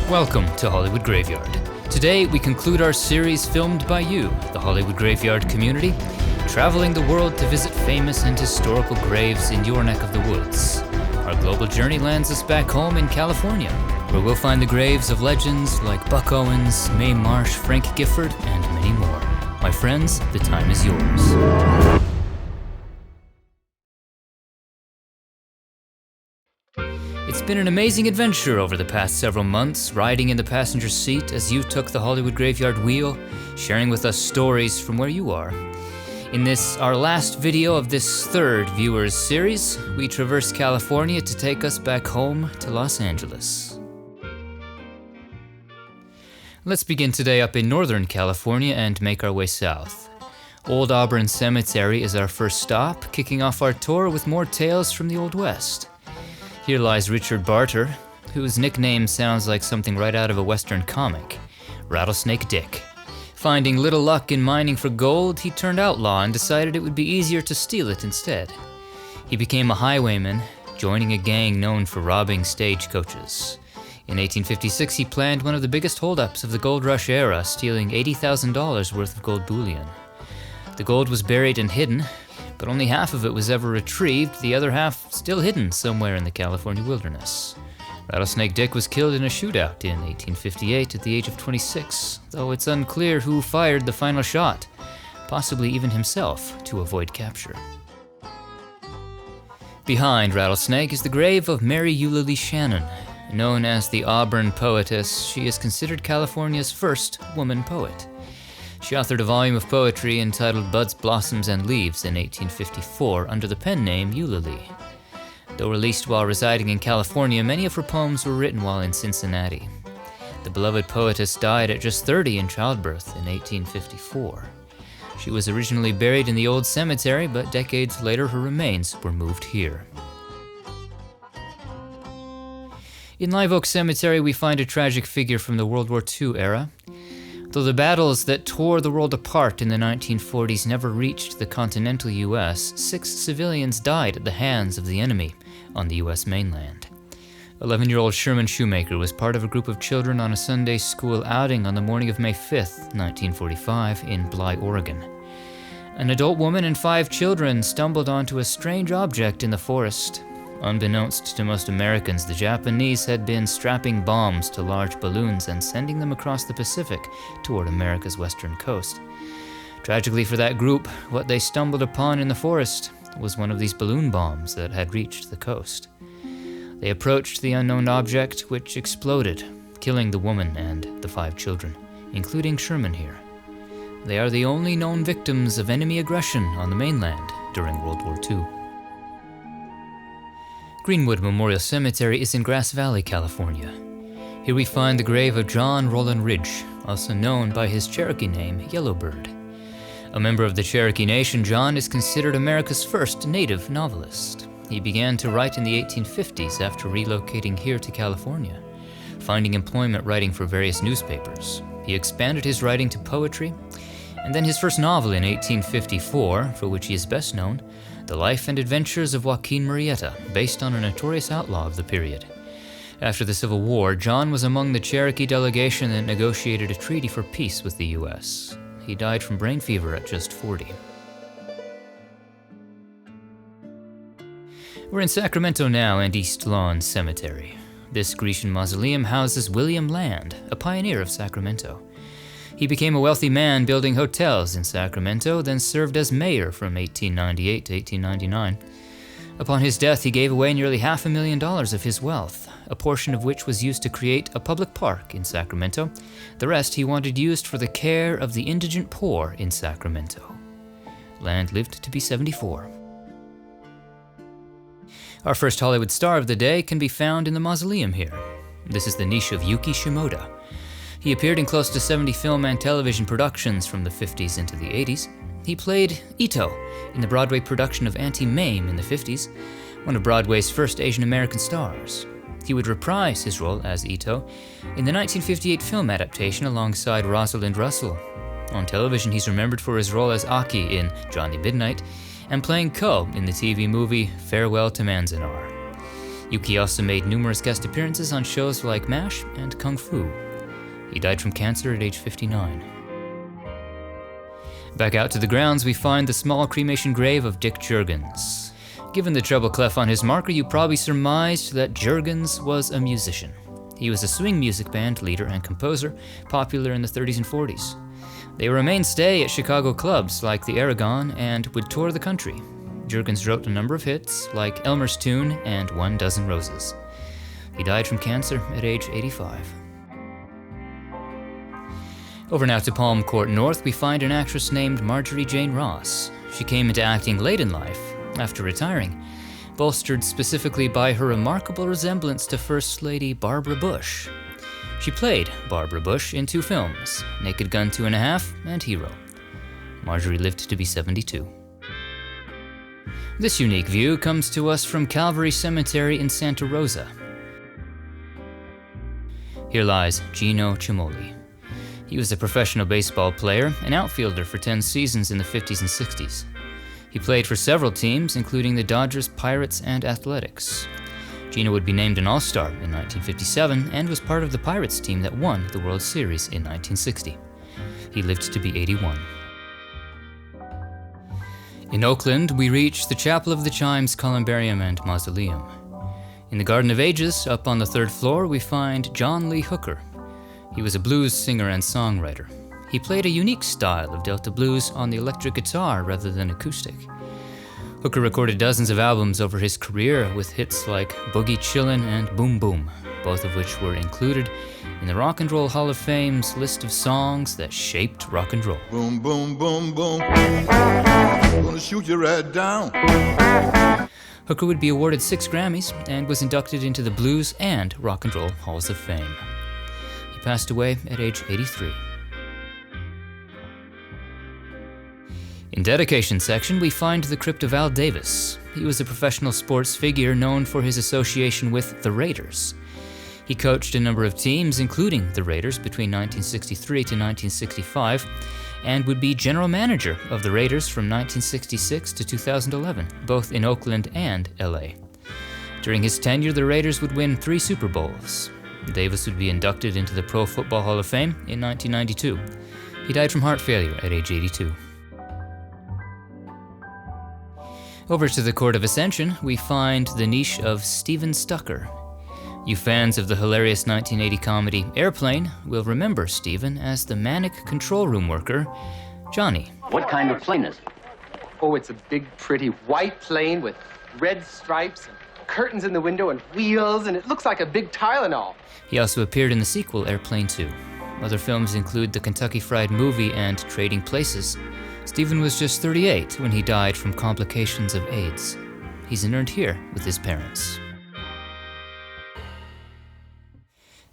Welcome to Hollywood Graveyard. Today we conclude our series filmed by you, the Hollywood Graveyard community, traveling the world to visit famous and historical graves in your neck of the woods. Our global journey lands us back home in California, where we'll find the graves of legends like Buck Owens, Mae Marsh, Frank Gifford, and many more. My friends, the time is yours. It's been an amazing adventure over the past several months, riding in the passenger seat as you took the Hollywood Graveyard wheel, sharing with us stories from where you are. In this, our last video of this third viewers series, we traverse California to take us back home to Los Angeles. Let's begin today up in Northern California and make our way south. Old Auburn Cemetery is our first stop, kicking off our tour with more tales from the Old West. Here lies Richard Barter, whose nickname sounds like something right out of a Western comic, Rattlesnake Dick. Finding little luck in mining for gold, he turned outlaw and decided it would be easier to steal it instead. He became a highwayman, joining a gang known for robbing stagecoaches. In 1856, he planned one of the biggest holdups of the gold rush era, stealing $80,000 worth of gold bullion. The gold was buried and hidden, but only half of it was ever retrieved, the other half still hidden somewhere in the California wilderness. Rattlesnake Dick was killed in a shootout in 1858 at the age of 26, though it's unclear who fired the final shot, possibly even himself, to avoid capture. Behind Rattlesnake is the grave of Mary Eulalie Shannon. Known as the Auburn Poetess, she is considered California's first woman poet. She authored a volume of poetry entitled Buds, Blossoms, and Leaves in 1854 under the pen name Eulalie. Though released while residing in California, many of her poems were written while in Cincinnati. The beloved poetess died at just 30 in childbirth in 1854. She was originally buried in the old cemetery, but decades later her remains were moved here. In Live Oak Cemetery, we find a tragic figure from the World War II era. Though the battles that tore the world apart in the 1940s never reached the continental US, 6 civilians died at the hands of the enemy on the US mainland. 11-year-old Sherman Shoemaker was part of a group of children on a Sunday school outing on the morning of May 5th, 1945, in Bly, Oregon. An adult woman and 5 children stumbled onto a strange object in the forest. Unbeknownst to most Americans, the Japanese had been strapping bombs to large balloons and sending them across the Pacific toward America's western coast. Tragically for that group, what they stumbled upon in the forest was one of these balloon bombs that had reached the coast. They approached the unknown object, which exploded, killing the woman and the 5 children, including Sherman here. They are the only known victims of enemy aggression on the mainland during World War II. Greenwood Memorial Cemetery is in Grass Valley, California. Here we find the grave of John Rollin Ridge, also known by his Cherokee name, Yellowbird. A member of the Cherokee Nation, John is considered America's first native novelist. He began to write in the 1850s after relocating here to California, finding employment writing for various newspapers. He expanded his writing to poetry, and then his first novel in 1854, for which he is best known, The Life and Adventures of Joaquin Murrieta, based on a notorious outlaw of the period. After the Civil War, John was among the Cherokee delegation that negotiated a treaty for peace with the U.S. He died from brain fever at just 40. We're in Sacramento now and East Lawn Cemetery. This Grecian mausoleum houses William Land, a pioneer of Sacramento. He became a wealthy man building hotels in Sacramento, then served as mayor from 1898 to 1899. Upon his death, he gave away nearly $500,000 of his wealth, a portion of which was used to create a public park in Sacramento. The rest he wanted used for the care of the indigent poor in Sacramento. Land lived to be 74. Our first Hollywood star of the day can be found in the mausoleum here. This is the niche of Yuki Shimoda. He appeared in close to 70 film and television productions from the 50s into the 80s. He played Ito in the Broadway production of Auntie Mame in the 50s, one of Broadway's first Asian American stars. He would reprise his role as Ito in the 1958 film adaptation alongside Rosalind Russell. On television, he's remembered for his role as Aki in Johnny Midnight and playing Ko in the TV movie Farewell to Manzanar. Yuki also made numerous guest appearances on shows like MASH and Kung Fu. He died from cancer at age 59. Back out to the grounds, we find the small cremation grave of Dick Jurgens. Given the treble clef on his marker, you probably surmised that Jurgens was a musician. He was a swing music band leader and composer, popular in the 30s and 40s. They were a mainstay at Chicago clubs like the Aragon and would tour the country. Jurgens wrote a number of hits like Elmer's Tune and 1 Dozen Roses. He died from cancer at age 85. Over now to Palm Court North, we find an actress named Margery Jane Ross. She came into acting late in life, after retiring, bolstered specifically by her remarkable resemblance to First Lady Barbara Bush. She played Barbara Bush in 2 films, Naked Gun 2.5 and Hero. Margery lived to be 72. This unique view comes to us from Calvary Cemetery in Santa Rosa. Here lies Gino Cimoli. He was a professional baseball player, an outfielder for 10 seasons in the 50s and 60s. He played for several teams, including the Dodgers, Pirates, and Athletics. Gino would be named an All-Star in 1957 and was part of the Pirates team that won the World Series in 1960. He lived to be 81. In Oakland, we reach the Chapel of the Chimes Columbarium and Mausoleum. In the Garden of Ages, up on the 3rd floor, we find John Lee Hooker. He was a blues singer and songwriter. He played a unique style of Delta blues on the electric guitar rather than acoustic. Hooker recorded dozens of albums over his career with hits like Boogie Chillin' and Boom Boom, both of which were included in the Rock and Roll Hall of Fame's list of songs that shaped rock and roll. Boom, boom, boom, boom. Gonna shoot you right down. Hooker would be awarded 6 Grammys and was inducted into the Blues and Rock and Roll Halls of Fame. He passed away at age 83. In dedication section, we find the crypt of Al Davis. He was a professional sports figure known for his association with the Raiders. He coached a number of teams, including the Raiders, between 1963 to 1965, and would be general manager of the Raiders from 1966 to 2011, both in Oakland and LA. During his tenure, the Raiders would win 3 Super Bowls. Davis would be inducted into the Pro Football Hall of Fame in 1992. He died from heart failure at age 82. Over to the Court of Ascension, we find the niche of Stephen Stucker. You fans of the hilarious 1980 comedy Airplane will remember Stephen as the manic control room worker, Johnny. What kind of plane is it? Oh, it's a big, pretty white plane with red stripes and curtains in the window and wheels, and it looks like a big Tylenol. He also appeared in the sequel, Airplane 2. Other films include The Kentucky Fried Movie and Trading Places. Stephen was just 38 when he died from complications of AIDS. He's interred here with his parents.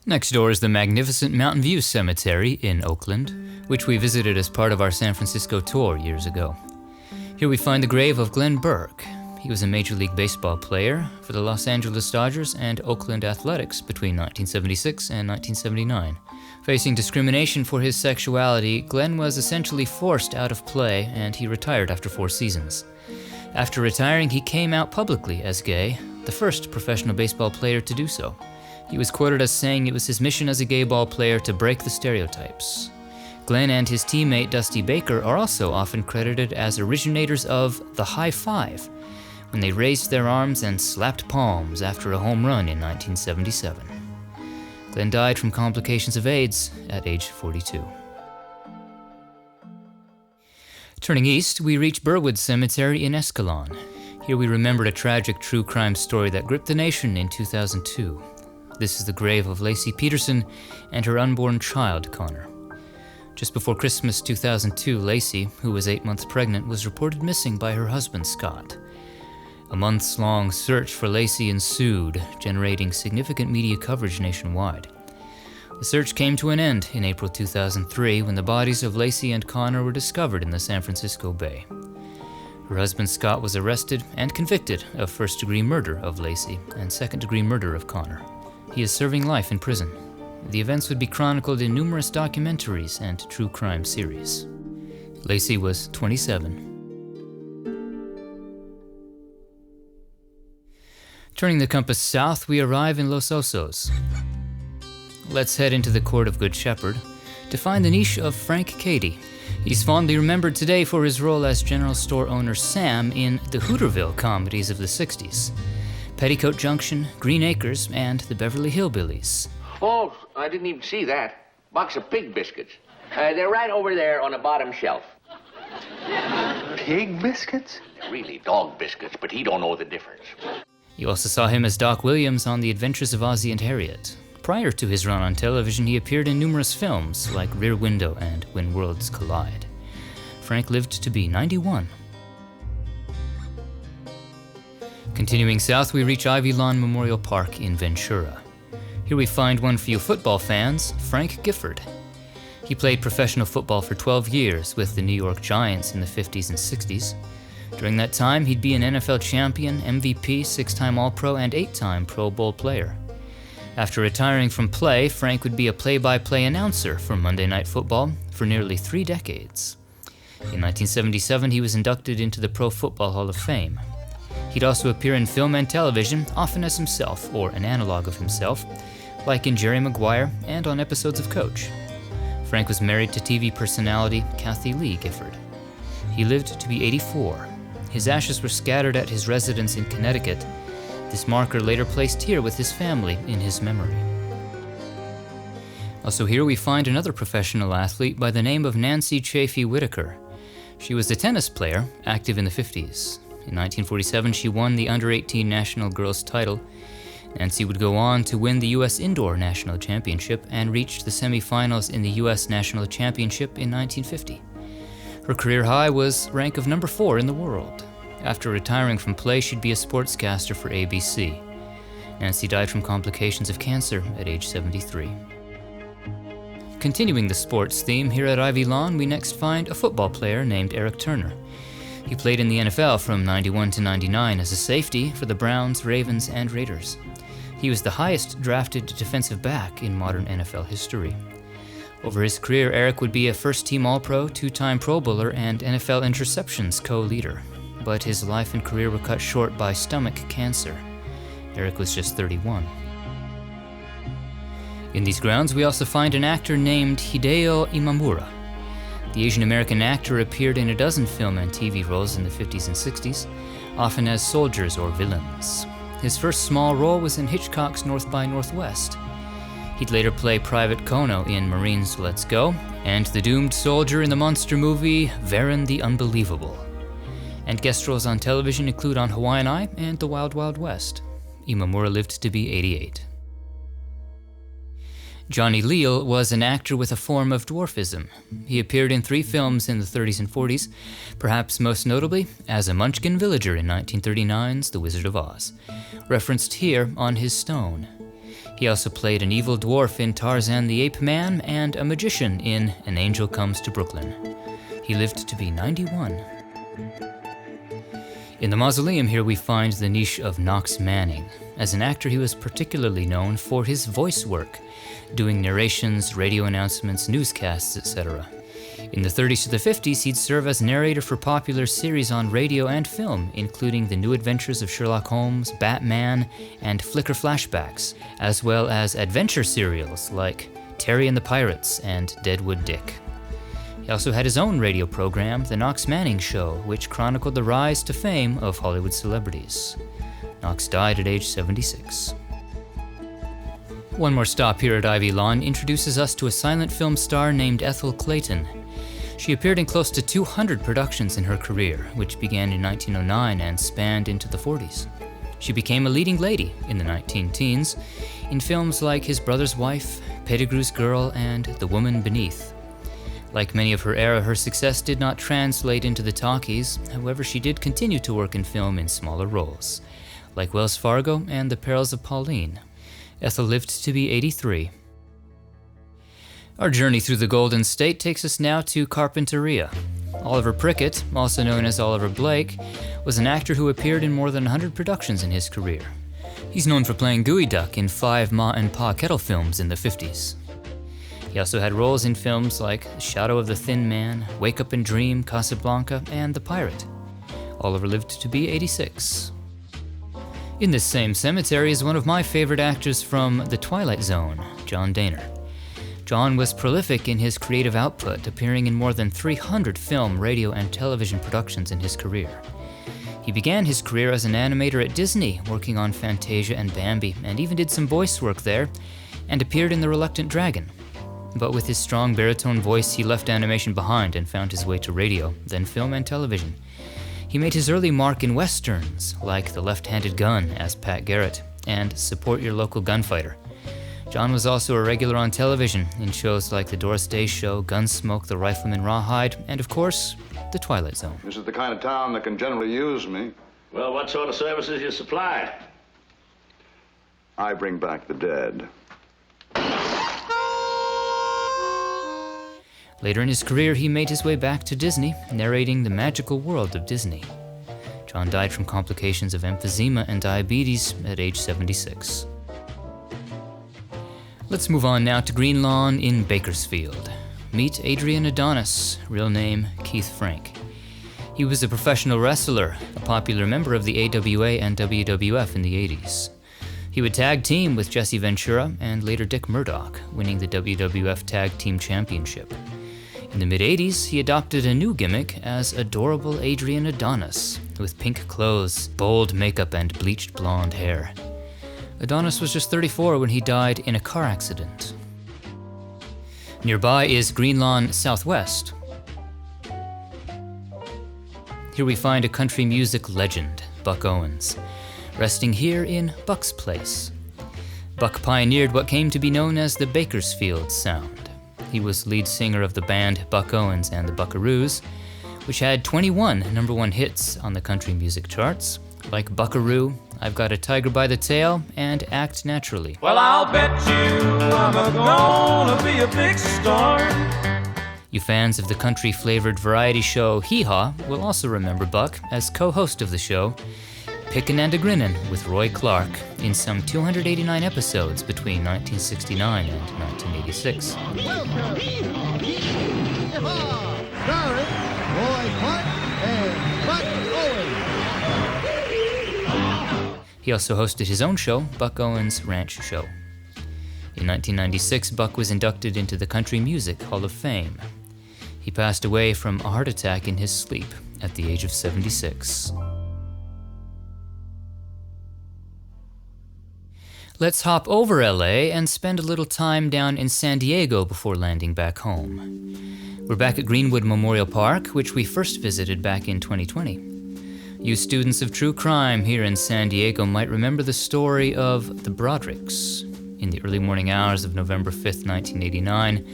Next door is the magnificent Mountain View Cemetery in Oakland, which we visited as part of our San Francisco tour years ago. Here we find the grave of Glenn Burke. He was a Major League Baseball player for the Los Angeles Dodgers and Oakland Athletics between 1976 and 1979. Facing discrimination for his sexuality, Glenn was essentially forced out of play, and he retired after 4 seasons. After retiring, he came out publicly as gay, the first professional baseball player to do so. He was quoted as saying it was his mission as a gay ball player to break the stereotypes. Glenn and his teammate Dusty Baker are also often credited as originators of the high five, when they raised their arms and slapped palms after a home run in 1977. Glenn died from complications of AIDS at age 42. Turning east, we reach Burwood Cemetery in Escalon. Here we remembered a tragic true crime story that gripped the nation in 2002. This is the grave of Laci Peterson and her unborn child, Connor. Just before Christmas 2002, Laci, who was 8 months pregnant, was reported missing by her husband, Scott. A months-long search for Laci ensued, generating significant media coverage nationwide. The search came to an end in April 2003 when the bodies of Laci and Connor were discovered in the San Francisco Bay. Her husband Scott was arrested and convicted of first-degree murder of Laci and second-degree murder of Connor. He is serving life in prison. The events would be chronicled in numerous documentaries and true crime series. Laci was 27. Turning the compass south, we arrive in Los Osos. Let's head into the Court of Good Shepherd to find the niche of Frank Cady. He's fondly remembered today for his role as general store owner Sam in the Hooterville comedies of the 60s, Petticoat Junction, Green Acres, and the Beverly Hillbillies. Folks, I didn't even see that. Box of pig biscuits. They're right over there on the bottom shelf. Pig biscuits? They're really dog biscuits, but he don't know the difference. You also saw him as Doc Williams on The Adventures of Ozzie and Harriet. Prior to his run on television, he appeared in numerous films like Rear Window and When Worlds Collide. Frank lived to be 91. Continuing south, we reach Ivy Lawn Memorial Park in Ventura. Here we find one for you football fans, Frank Gifford. He played professional football for 12 years with the New York Giants in the 50s and 60s. During that time, he'd be an NFL champion, MVP, 6-time All-Pro, and 8-time Pro Bowl player. After retiring from play, Frank would be a play-by-play announcer for Monday Night Football for nearly 3 decades. In 1977, he was inducted into the Pro Football Hall of Fame. He'd also appear in film and television, often as himself, or an analog of himself, like in Jerry Maguire and on episodes of Coach. Frank was married to TV personality Kathie Lee Gifford. He lived to be 84. His ashes were scattered at his residence in Connecticut. This marker later placed here with his family in his memory. Also here we find another professional athlete by the name of Nancy Chaffee Whitaker. She was a tennis player, active in the 50s. In 1947, she won the under-18 national girls title. Nancy would go on to win the U.S. Indoor National Championship and reached the semifinals in the U.S. National Championship in 1950. Her career high was rank of number 4 in the world. After retiring from play, she'd be a sportscaster for ABC. Nancy died from complications of cancer at age 73. Continuing the sports theme, here at Ivy Lawn, we next find a football player named Eric Turner. He played in the NFL from 91 to 99 as a safety for the Browns, Ravens, and Raiders. He was the highest drafted defensive back in modern NFL history. Over his career, Eric would be a first-team All-Pro, 2-time Pro Bowler, and NFL interceptions co-leader. But his life and career were cut short by stomach cancer. Eric was just 31. In these grounds, we also find an actor named Hideo Imamura. The Asian-American actor appeared in a dozen film and TV roles in the 50s and 60s, often as soldiers or villains. His first small role was in Hitchcock's North by Northwest. He'd later play Private Kono in Marines Let's Go, and the doomed soldier in the monster movie Varen the Unbelievable. And guest roles on television include On Hawaiian Eye and The Wild Wild West. Imamura lived to be 88. Johnny Leal was an actor with a form of dwarfism. He appeared in 3 films in the 30s and 40s, perhaps most notably as a Munchkin villager in 1939's The Wizard of Oz, referenced here on his stone. He also played an evil dwarf in Tarzan the Ape Man and a magician in An Angel Comes to Brooklyn. He lived to be 91. In the mausoleum here we find the niche of Knox Manning. As an actor, he was particularly known for his voice work, doing narrations, radio announcements, newscasts, etc. In the 30s to the 50s, he'd serve as narrator for popular series on radio and film, including The New Adventures of Sherlock Holmes, Batman, and Flicker flashbacks, as well as adventure serials like Terry and the Pirates and Deadwood Dick. He also had his own radio program, The Knox Manning Show, which chronicled the rise to fame of Hollywood celebrities. Knox died at age 76. One more stop here at Ivy Lawn introduces us to a silent film star named Ethel Clayton. She appeared in close to 200 productions in her career, which began in 1909 and spanned into the 40s. She became a leading lady in the 19-teens in films like His Brother's Wife, Pettigrew's Girl, and The Woman Beneath. Like many of her era, her success did not translate into the talkies. However, she did continue to work in film in smaller roles, like Wells Fargo and The Perils of Pauline. Ethel lived to be 83. Our journey through the Golden State takes us now to Carpinteria. Oliver Prickett, also known as Oliver Blake, was an actor who appeared in more than 100 productions in his career. He's known for playing Gooey Duck in 5 Ma and Pa Kettle films in the 50s. He also had roles in films like Shadow of the Thin Man, Wake Up and Dream, Casablanca, and The Pirate. Oliver lived to be 86. In this same cemetery is one of my favorite actors from The Twilight Zone, John Dehner. John was prolific in his creative output, appearing in more than 300 film, radio, and television productions in his career. He began his career as an animator at Disney, working on Fantasia and Bambi, and even did some voice work there, and appeared in The Reluctant Dragon. But with his strong baritone voice, he left animation behind and found his way to radio, then film and television. He made his early mark in westerns, like The Left-Handed Gun as Pat Garrett, and Support Your Local Gunfighter. John was also a regular on television in shows like The Doris Day Show, Gunsmoke, The Rifleman Rawhide, and of course, The Twilight Zone. This is the kind of town that can generally use me. Well, what sort of services you supply? I bring back the dead. Later in his career, he made his way back to Disney, narrating The Magical World of Disney. John died from complications of emphysema and diabetes at age 76. Let's move on now to Green Lawn in Bakersfield. Meet Adrian Adonis, real name Keith Frank. He was a professional wrestler, a popular member of the AWA and WWF in the 80s. He would tag team with Jesse Ventura and later Dick Murdoch, winning the WWF Tag Team Championship. In the mid-80s, he adopted a new gimmick as adorable Adrian Adonis, with pink clothes, bold makeup, and bleached blonde hair. Adonis was just 34 when he died in a car accident. Nearby is Green Lawn Southwest. Here we find a country music legend, Buck Owens, resting here in Buck's Place. Buck pioneered what came to be known as the Bakersfield sound. He was lead singer of the band Buck Owens and the Buckaroos, which had 21 #1 hits on the country music charts, like Buckaroo, I've Got a Tiger by the Tail, and Act Naturally. Well, I'll bet you I'm gonna be a big star. You fans of the country-flavored variety show Hee Haw will also remember Buck as co-host of the show, Pickin' and a-Grinnin' with Roy Clark in some 289 episodes between 1969 and 1986. Welcome, Hee-Haw, starring Roy Clark and Buck Owens. He also hosted his own show, Buck Owens Ranch Show. In 1996, Buck was inducted into the Country Music Hall of Fame. He passed away from a heart attack in his sleep at the age of 76. Let's hop over LA and spend a little time down in San Diego before landing back home. We're back at Greenwood Memorial Park, which we first visited back in 2020. You students of true crime here in San Diego might remember the story of the Brodericks. In the early morning hours of November 5th, 1989,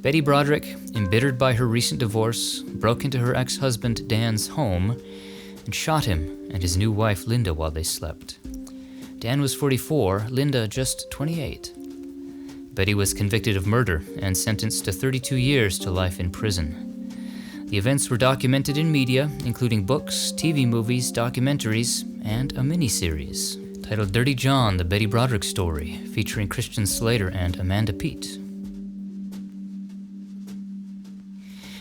Betty Broderick, embittered by her recent divorce, broke into her ex-husband Dan's home and shot him and his new wife Linda while they slept. Dan was 44, Linda just 28. Betty was convicted of murder and sentenced to 32 years to life in prison. The events were documented in media, including books, TV movies, documentaries, and a miniseries titled Dirty John, the Betty Broderick Story, featuring Christian Slater and Amanda Peet.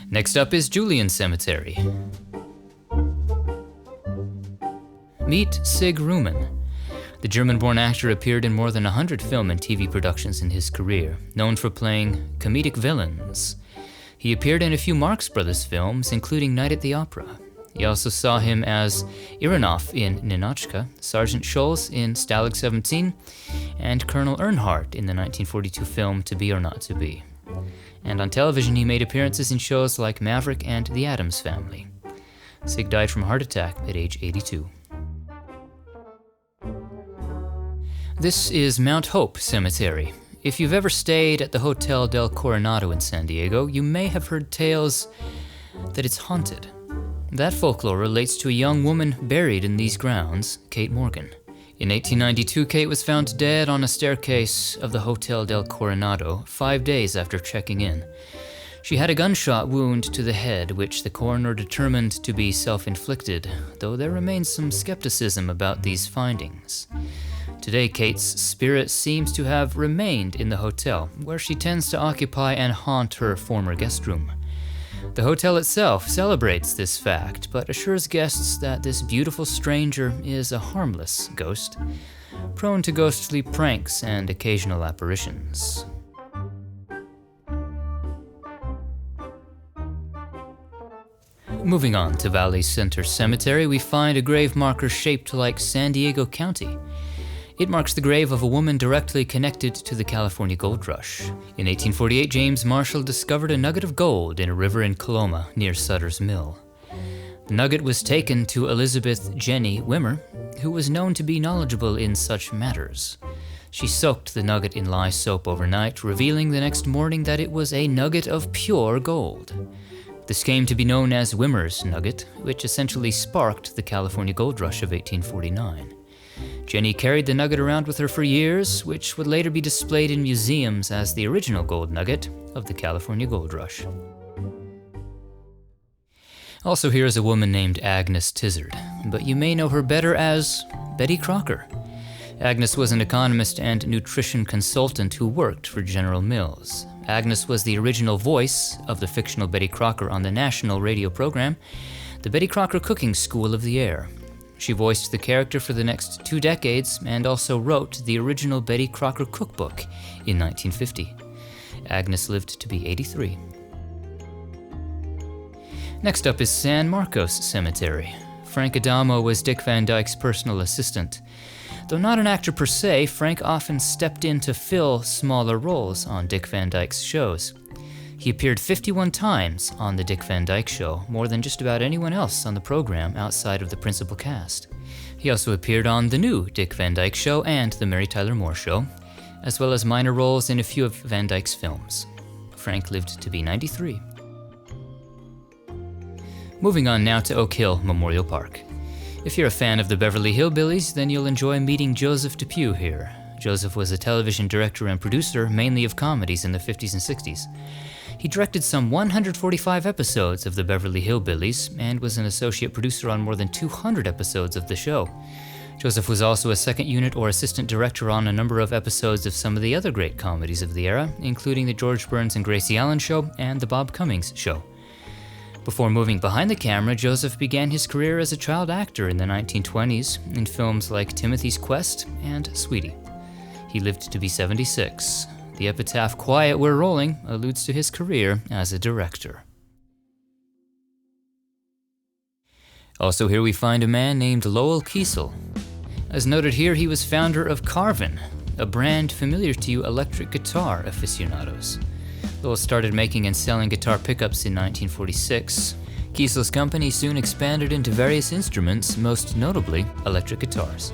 Next up is Julian Cemetery. Meet Sig Ruman. The German-born actor appeared in more than 100 film and TV productions in his career, known for playing comedic villains. He appeared in a few Marx Brothers films, including Night at the Opera. You also saw him as Ivanov in Ninotchka, Sergeant Scholes in Stalag 17, and Colonel Earnhardt in the 1942 film To Be or Not to Be. And on television, he made appearances in shows like Maverick and The Addams Family. Sig died from a heart attack at age 82. This is Mount Hope Cemetery. If you've ever stayed at the Hotel del Coronado in San Diego, you may have heard tales that it's haunted. That folklore relates to a young woman buried in these grounds, Kate Morgan. In 1892, Kate was found dead on a staircase of the Hotel del Coronado 5 days after checking in. She had a gunshot wound to the head, which the coroner determined to be self-inflicted, though there remains some skepticism about these findings. Today, Kate's spirit seems to have remained in the hotel, where she tends to occupy and haunt her former guest room. The hotel itself celebrates this fact, but assures guests that this beautiful stranger is a harmless ghost, prone to ghostly pranks and occasional apparitions. Moving on to Valley Center Cemetery, we find a grave marker shaped like San Diego County. It marks the grave of a woman directly connected to the California Gold Rush. In 1848, James Marshall discovered a nugget of gold in a river in Coloma near Sutter's Mill. The nugget was taken to Elizabeth Jennie Wimmer, who was known to be knowledgeable in such matters. She soaked the nugget in lye soap overnight, revealing the next morning that it was a nugget of pure gold. This came to be known as Wimmer's Nugget, which essentially sparked the California Gold Rush of 1849. Jennie carried the nugget around with her for years, which would later be displayed in museums as the original gold nugget of the California Gold Rush. Also here is a woman named Agnes Tizard, but you may know her better as Betty Crocker. Agnes was an economist and nutrition consultant who worked for General Mills. Agnes was the original voice of the fictional Betty Crocker on the national radio program, the Betty Crocker Cooking School of the Air. She voiced the character for the next 2 decades and also wrote the original Betty Crocker cookbook in 1950. Agnes lived to be 83. Next up is San Marcos Cemetery. Frank Adamo was Dick Van Dyke's personal assistant. Though not an actor per se, Frank often stepped in to fill smaller roles on Dick Van Dyke's shows. He appeared 51 times on The Dick Van Dyke Show, more than just about anyone else on the program outside of the principal cast. He also appeared on The New Dick Van Dyke Show and The Mary Tyler Moore Show, as well as minor roles in a few of Van Dyke's films. Frank lived to be 93. Moving on now to Oak Hill Memorial Park. If you're a fan of the Beverly Hillbillies, then you'll enjoy meeting Joseph Depew here. Joseph was a television director and producer, mainly of comedies in the 50s and 60s. He directed some 145 episodes of the Beverly Hillbillies and was an associate producer on more than 200 episodes of the show. Joseph was also a second unit or assistant director on a number of episodes of some of the other great comedies of the era, including the George Burns and Gracie Allen Show and the Bob Cummings Show. Before moving behind the camera, Joseph began his career as a child actor in the 1920s in films like Timothy's Quest and Sweetie. He lived to be 76. The epitaph "Quiet, We're Rolling" alludes to his career as a director. Also here we find a man named Lowell Kiesel. As noted here, he was founder of Carvin, a brand familiar to you electric guitar aficionados. Lowell started making and selling guitar pickups in 1946. Kiesel's company soon expanded into various instruments, most notably electric guitars.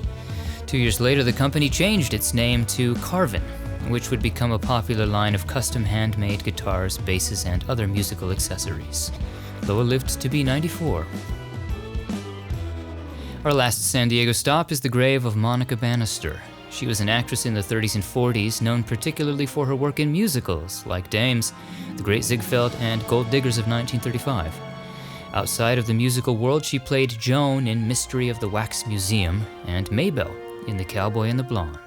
2 years later, the company changed its name to Carvin, which would become a popular line of custom handmade guitars, basses, and other musical accessories. Lowell lived to be 94. Our last San Diego stop is the grave of Monica Bannister. She was an actress in the 30s and 40s, known particularly for her work in musicals like Dames, The Great Ziegfeld, and Gold Diggers of 1935. Outside of the musical world, she played Joan in Mystery of the Wax Museum and Maybelle in The Cowboy and the Blonde.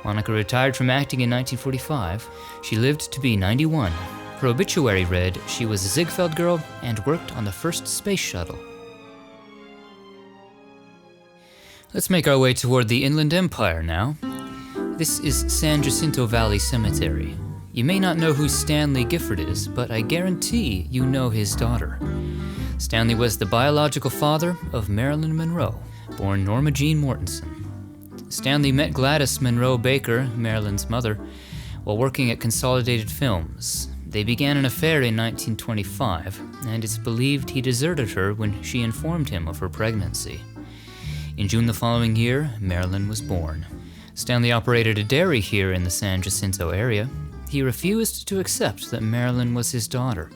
Monica retired from acting in 1945. She lived to be 91. Her obituary read, she was a Ziegfeld girl and worked on the first space shuttle. Let's make our way toward the Inland Empire now. This is San Jacinto Valley Cemetery. You may not know who Stanley Gifford is, but I guarantee you know his daughter. Stanley was the biological father of Marilyn Monroe, born Norma Jean Mortensen. Stanley met Gladys Monroe Baker, Marilyn's mother, while working at Consolidated Films. They began an affair in 1925, and it's believed he deserted her when she informed him of her pregnancy. In June the following year, Marilyn was born. Stanley operated a dairy here in the San Jacinto area. He refused to accept that Marilyn was his daughter,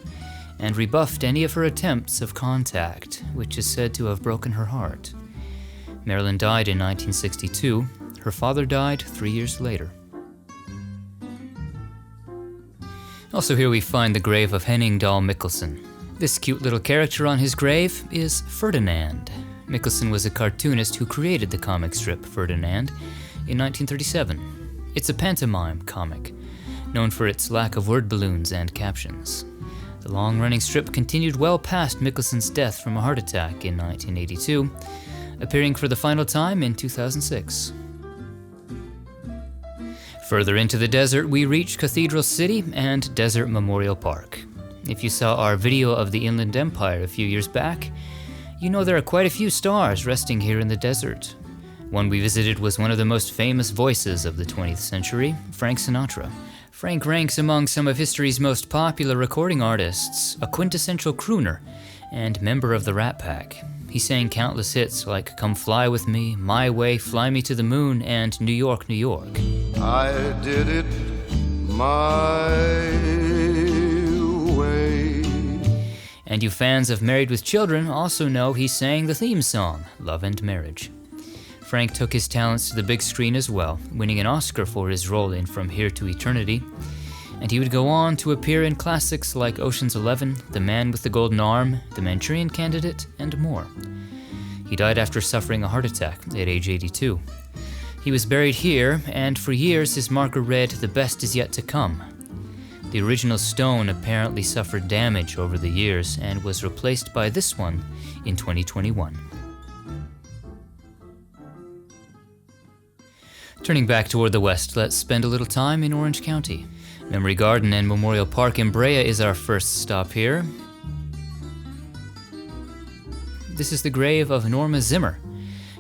and rebuffed any of her attempts of contact, which is said to have broken her heart. Marilyn died in 1962. Her father died 3 years later. Also here we find the grave of Henning Dahl Mikkelsen. This cute little character on his grave is Ferdinand. Mikkelsen was a cartoonist who created the comic strip Ferdinand in 1937. It's a pantomime comic, known for its lack of word balloons and captions. The long-running strip continued well past Mickelson's death from a heart attack in 1982, appearing for the final time in 2006. Further into the desert, we reach Cathedral City and Desert Memorial Park. If you saw our video of the Inland Empire a few years back, you know there are quite a few stars resting here in the desert. One we visited was one of the most famous voices of the 20th century, Frank Sinatra. Frank ranks among some of history's most popular recording artists, a quintessential crooner, and member of the Rat Pack. He sang countless hits like Come Fly With Me, My Way, Fly Me to the Moon, and New York, New York. I did it my way. And you fans of Married with Children also know he sang the theme song, Love and Marriage. Frank took his talents to the big screen as well, winning an Oscar for his role in From Here to Eternity. And he would go on to appear in classics like Ocean's 11, The Man with the Golden Arm, The Manchurian Candidate, and more. He died after suffering a heart attack at age 82. He was buried here, and for years his marker read, The Best Is Yet to Come. The original stone apparently suffered damage over the years and was replaced by this one in 2021. Turning back toward the west, let's spend a little time in Orange County. Memory Garden and Memorial Park in Brea is our first stop here. This is the grave of Norma Zimmer.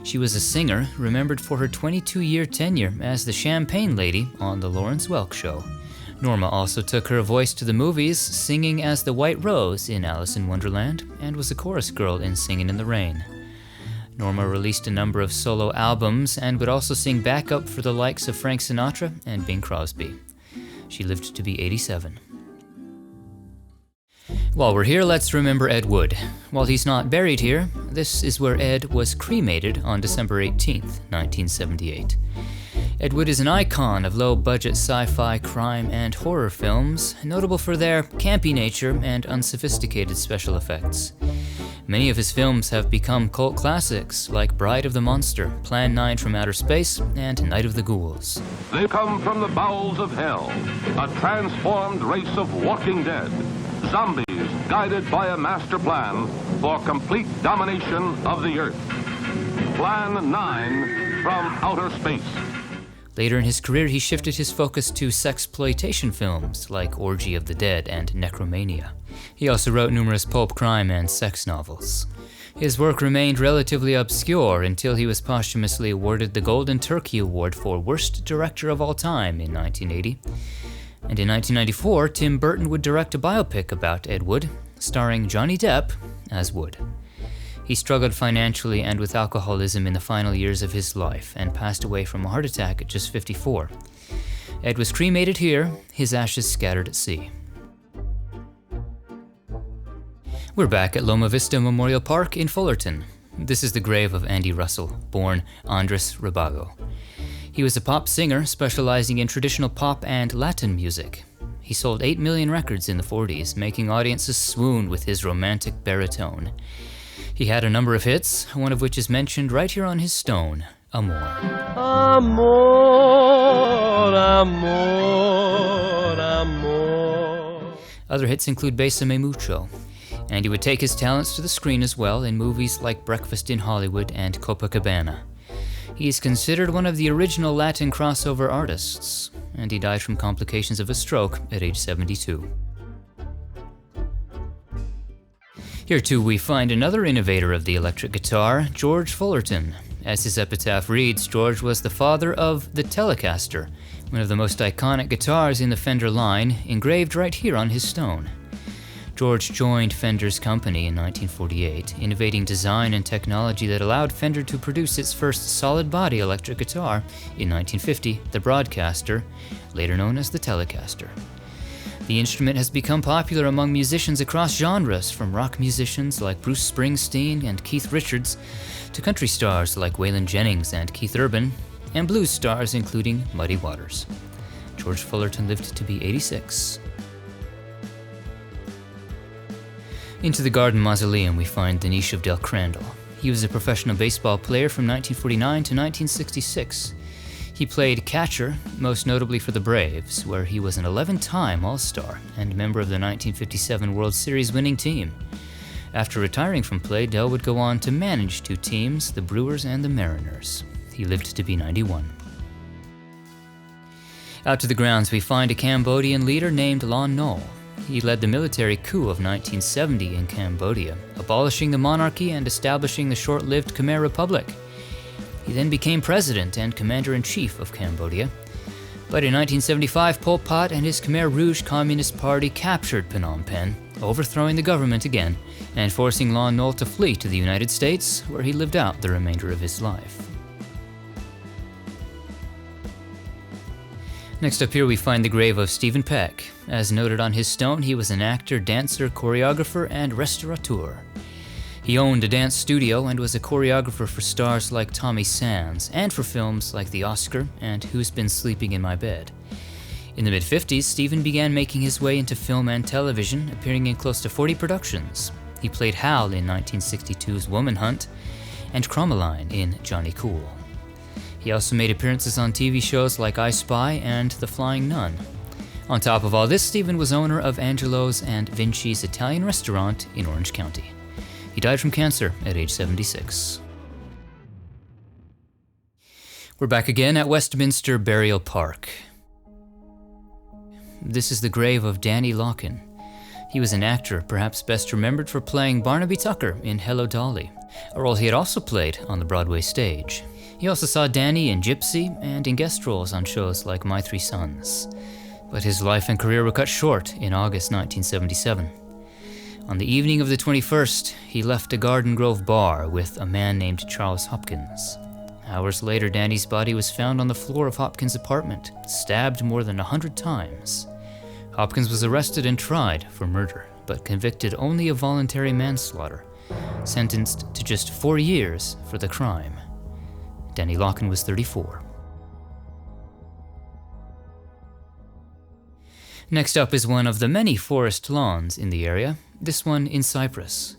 She was a singer, remembered for her 22-year tenure as the Champagne Lady on The Lawrence Welk Show. Norma also took her voice to the movies, singing as the White Rose in Alice in Wonderland, and was a chorus girl in Singin' in the Rain. Norma released a number of solo albums and would also sing backup for the likes of Frank Sinatra and Bing Crosby. She lived to be 87. While we're here, let's remember Ed Wood. While he's not buried here, this is where Ed was cremated on December 18th, 1978. Ed Wood is an icon of low-budget sci-fi, crime, and horror films, notable for their campy nature and unsophisticated special effects. Many of his films have become cult classics, like Bride of the Monster, Plan 9 from Outer Space, and Night of the Ghouls. They come from the bowels of hell, a transformed race of walking dead, zombies guided by a master plan for complete domination of the Earth. Plan 9 from Outer Space. Later in his career, he shifted his focus to sexploitation films like Orgy of the Dead and Necromania. He also wrote numerous pulp crime and sex novels. His work remained relatively obscure until he was posthumously awarded the Golden Turkey Award for Worst Director of All Time in 1980. And in 1994, Tim Burton would direct a biopic about Ed Wood, starring Johnny Depp as Wood. He struggled financially and with alcoholism in the final years of his life and passed away from a heart attack at just 54. Ed was cremated here, his ashes scattered at sea. We're back at Loma Vista Memorial Park in Fullerton. This is the grave of Andy Russell, born Andres Ribago. He was a pop singer specializing in traditional pop and Latin music. He sold 8 million records in the 40s, making audiences swoon with his romantic baritone. He had a number of hits, one of which is mentioned right here on his stone, Amor. Amor, amor, amor. Other hits include Bésame Mucho, and he would take his talents to the screen as well in movies like Breakfast in Hollywood and Copacabana. He is considered one of the original Latin crossover artists, and he died from complications of a stroke at age 72. Here too we find another innovator of the electric guitar, George Fullerton. As his epitaph reads, George was the father of the Telecaster, one of the most iconic guitars in the Fender line, engraved right here on his stone. George joined Fender's company in 1948, innovating design and technology that allowed Fender to produce its first solid-body electric guitar in 1950, the Broadcaster, later known as the Telecaster. The instrument has become popular among musicians across genres, from rock musicians like Bruce Springsteen and Keith Richards, to country stars like Waylon Jennings and Keith Urban, and blues stars including Muddy Waters. George Fullerton lived to be 86. Into the Garden Mausoleum we find the niche of Del Crandall. He was a professional baseball player from 1949 to 1966. He played catcher, most notably for the Braves, where he was an 11-time All-Star and member of the 1957 World Series winning team. After retiring from play, Dell would go on to manage two teams, the Brewers and the Mariners. He lived to be 91. Out to the grounds, we find a Cambodian leader named Lon Nol. He led the military coup of 1970 in Cambodia, abolishing the monarchy and establishing the short-lived Khmer Republic. He then became president and commander-in-chief of Cambodia. But in 1975, Pol Pot and his Khmer Rouge Communist Party captured Phnom Penh, overthrowing the government again, and forcing Lon Nol to flee to the United States, where he lived out the remainder of his life. Next up here we find the grave of Stephen Peck. As noted on his stone, he was an actor, dancer, choreographer, and restaurateur. He owned a dance studio and was a choreographer for stars like Tommy Sands, and for films like The Oscar and Who's Been Sleeping in My Bed. In the mid-50s, Stephen began making his way into film and television, appearing in close to 40 productions. He played Hal in 1962's Woman Hunt, and Cromeline in Johnny Cool. He also made appearances on TV shows like I Spy and The Flying Nun. On top of all this, Stephen was owner of Angelo's and Vinci's Italian restaurant in Orange County. He died from cancer at age 76. We're back again at Westminster Burial Park. This is the grave of Danny Locken. He was an actor, perhaps best remembered for playing Barnaby Tucker in Hello Dolly, a role he had also played on the Broadway stage. He also saw Danny in Gypsy and in guest roles on shows like My Three Sons. But his life and career were cut short in August 1977. On the evening of the 21st, he left a Garden Grove bar with a man named Charles Hopkins. Hours later, Danny's body was found on the floor of Hopkins' apartment, stabbed more than 100 times. Hopkins was arrested and tried for murder, but convicted only of voluntary manslaughter, sentenced to just 4 years for the crime. Danny Locken was 34. Next up is one of the many forest lawns in the area, this one in Cyprus.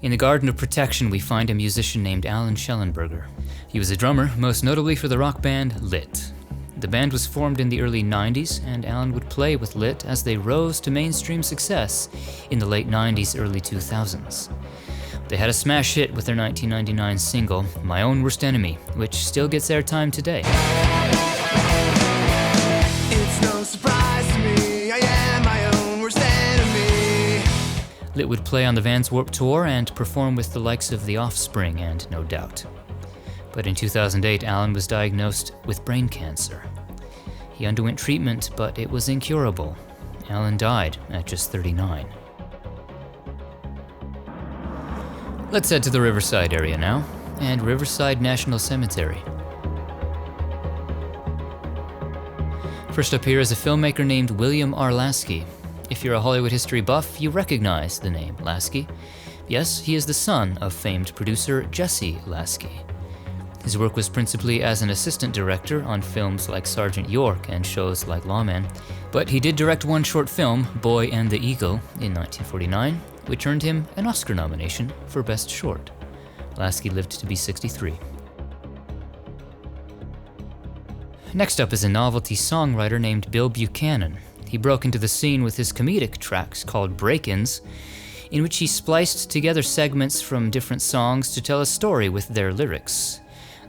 In the Garden of Protection, we find a musician named Alan Schellenberger. He was a drummer, most notably for the rock band Lit. The band was formed in the early 90s, and Alan would play with Lit as they rose to mainstream success in the late 90s, early 2000s. They had a smash hit with their 1999 single, My Own Worst Enemy, which still gets airtime today. It's no surprise to me, I am my own worst enemy. Lit would play on the Vans Warped Tour and perform with the likes of The Offspring and No Doubt. But in 2008, Alan was diagnosed with brain cancer. He underwent treatment, but it was incurable. Alan died at just 39. Let's head to the Riverside area now, and Riverside National Cemetery. First up here is a filmmaker named William R. Lasky. If you're a Hollywood history buff, you recognize the name Lasky. Yes, he is the son of famed producer Jesse Lasky. His work was principally as an assistant director on films like Sergeant York and shows like Lawman, but he did direct one short film, Boy and the Eagle, in 1949, which earned him an Oscar nomination for Best Short. Lasky lived to be 63. Next up is a novelty songwriter named Bill Buchanan. He broke into the scene with his comedic tracks called Break-Ins, in which he spliced together segments from different songs to tell a story with their lyrics.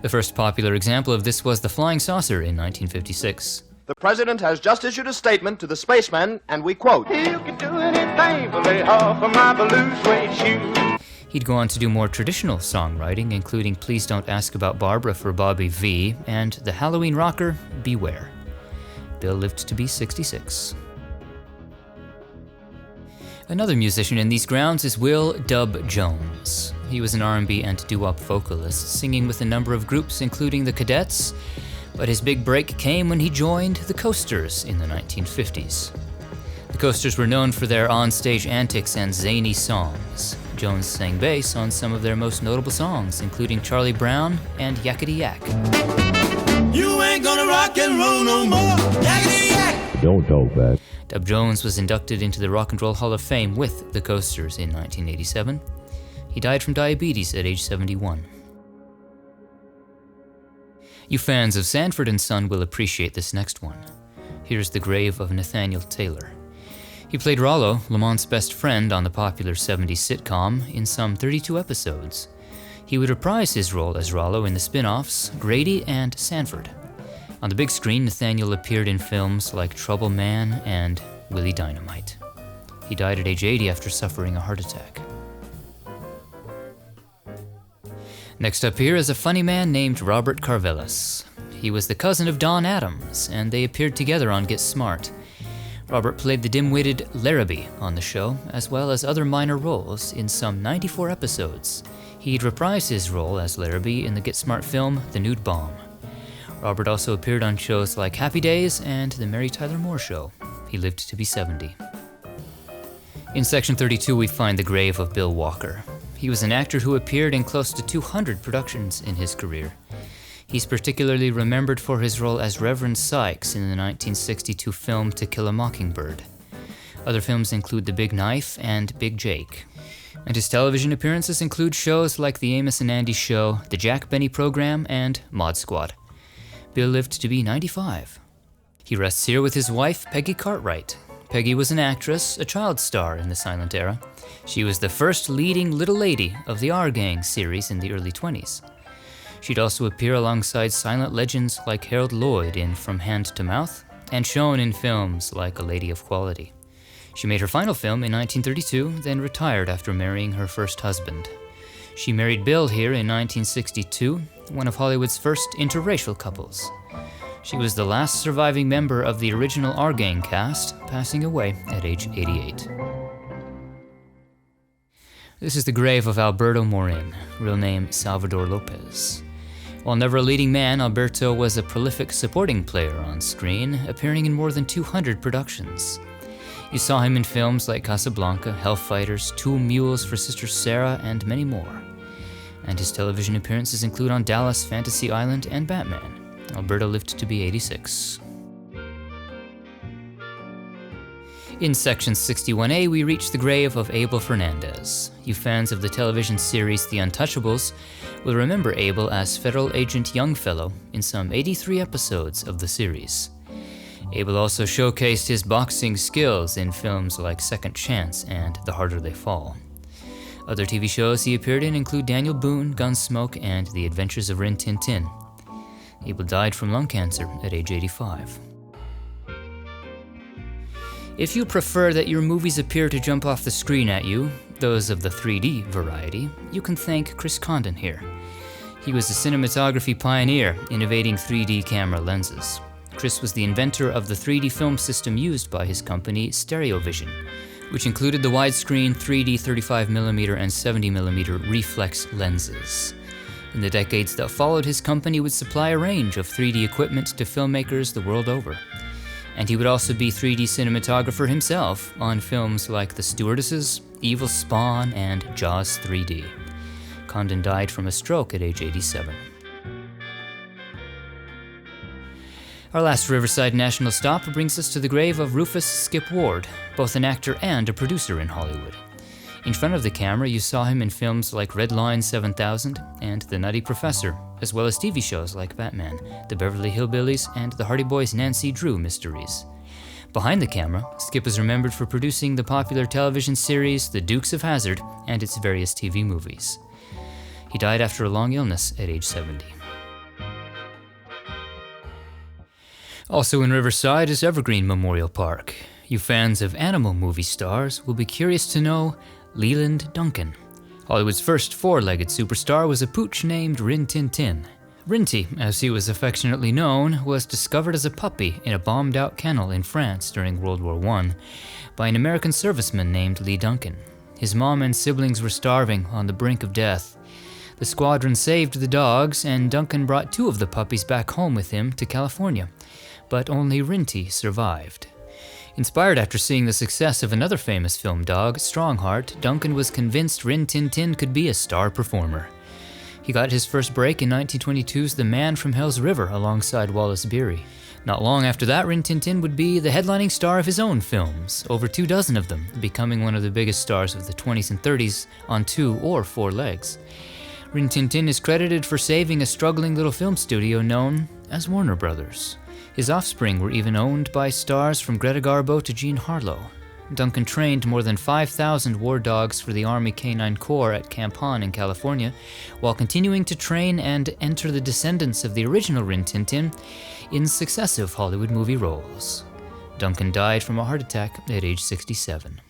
The first popular example of this was The Flying Saucer in 1956. The President has just issued a statement to the spacemen, and we quote, You can do anything but lay off of my blue suede shoes. He'd go on to do more traditional songwriting, including Please Don't Ask About Barbara for Bobby V, and the Halloween rocker, Beware. Bill lived to be 66. Another musician in these grounds is Will Dub Jones. He was an R&B and doo-wop vocalist, singing with a number of groups including the Cadets, but his big break came when he joined the Coasters in the 1950s. The Coasters were known for their on-stage antics and zany songs. Jones sang bass on some of their most notable songs, including Charlie Brown and Yakety Yak. You ain't gonna rock and roll no more. Yakety yak. Don't talk back. Dub Jones was inducted into the Rock and Roll Hall of Fame with the Coasters in 1987. He died from diabetes at age 71. You fans of Sanford & Son will appreciate this next one. Here's the grave of Nathaniel Taylor. He played Rollo, Lamont's best friend on the popular 70s sitcom, in some 32 episodes. He would reprise his role as Rollo in the spin-offs Grady and Sanford. On the big screen, Nathaniel appeared in films like Trouble Man and Willie Dynamite. He died at age 80 after suffering a heart attack. Next up here is a funny man named Robert Carvelis. He was the cousin of Don Adams, and they appeared together on Get Smart. Robert played the dim-witted Larrabee on the show, as well as other minor roles in some 94 episodes. He'd reprised his role as Larrabee in the Get Smart film The Nude Bomb. Robert also appeared on shows like Happy Days and The Mary Tyler Moore Show. He lived to be 70. In section 32, we find the grave of Bill Walker. He was an actor who appeared in close to 200 productions in his career. He's particularly remembered for his role as Reverend Sykes in the 1962 film To Kill a Mockingbird. Other films include The Big Knife and Big Jake. And his television appearances include shows like The Amos and Andy Show, The Jack Benny Program, and Mod Squad. Bill lived to be 95. He rests here with his wife, Peggy Cartwright. Peggy was an actress, a child star in the silent era. She was the first leading little lady of the Our Gang series in the early 20s. She'd also appear alongside silent legends like Harold Lloyd in From Hand to Mouth, and shown in films like A Lady of Quality. She made her final film in 1932, then retired after marrying her first husband. She married Bill here in 1962, one of Hollywood's first interracial couples. She was the last surviving member of the original Our Gang cast, passing away at age 88. This is the grave of Alberto Morin, real name Salvador Lopez. While never a leading man, Alberto was a prolific supporting player on screen, appearing in more than 200 productions. You saw him in films like Casablanca, Hellfighters, Two Mules for Sister Sarah, and many more. And his television appearances include on Dallas, Fantasy Island, and Batman. Alberto lived to be 86. In section 61A, we reach the grave of Abel Fernandez. You fans of the television series The Untouchables will remember Abel as Federal Agent Youngfellow in some 83 episodes of the series. Abel also showcased his boxing skills in films like Second Chance and The Harder They Fall. Other TV shows he appeared in include Daniel Boone, Gunsmoke, and The Adventures of Rin Tin Tin. Abel died from lung cancer at age 85. If you prefer that your movies appear to jump off the screen at you, those of the 3D variety, you can thank Chris Condon here. He was a cinematography pioneer, innovating 3D camera lenses. Chris was the inventor of the 3D film system used by his company, Stereovision, which included the widescreen 3D 35mm and 70mm reflex lenses. In the decades that followed, his company would supply a range of 3D equipment to filmmakers the world over. And he would also be 3D cinematographer himself on films like The Stewardesses, Evil Spawn, and Jaws 3D. Condon died from a stroke at age 87. Our last Riverside National stop brings us to the grave of Rufus Skip Ward, both an actor and a producer in Hollywood. In front of the camera, you saw him in films like Red Line 7000 and The Nutty Professor, as well as TV shows like Batman, The Beverly Hillbillies, and the Hardy Boys' Nancy Drew mysteries. Behind the camera, Skip is remembered for producing the popular television series The Dukes of Hazzard and its various TV movies. He died after a long illness at age 70. Also in Riverside is Evergreen Memorial Park. You fans of animal movie stars will be curious to know Leland Duncan. Hollywood's first four-legged superstar was a pooch named Rin Tin Tin. Rinty, as he was affectionately known, was discovered as a puppy in a bombed-out kennel in France during World War I by an American serviceman named Lee Duncan. His mom and siblings were starving on the brink of death. The squadron saved the dogs, and Duncan brought two of the puppies back home with him to California, but only Rinty survived. Inspired after seeing the success of another famous film dog, Strongheart, Duncan was convinced Rin Tin Tin could be a star performer. He got his first break in 1922's The Man from Hell's River alongside Wallace Beery. Not long after that, Rin Tin Tin would be the headlining star of his own films, over 24 of them, becoming one of the biggest stars of the 20s and 30s on 2 or 4 legs. Rin Tin Tin is credited for saving a struggling little film studio known as Warner Brothers. His offspring were even owned by stars from Greta Garbo to Jean Harlow. Duncan trained more than 5,000 war dogs for the Army Canine Corps at Camp Han in California, while continuing to train and enter the descendants of the original Rin Tin Tin in successive Hollywood movie roles. Duncan died from a heart attack at age 67.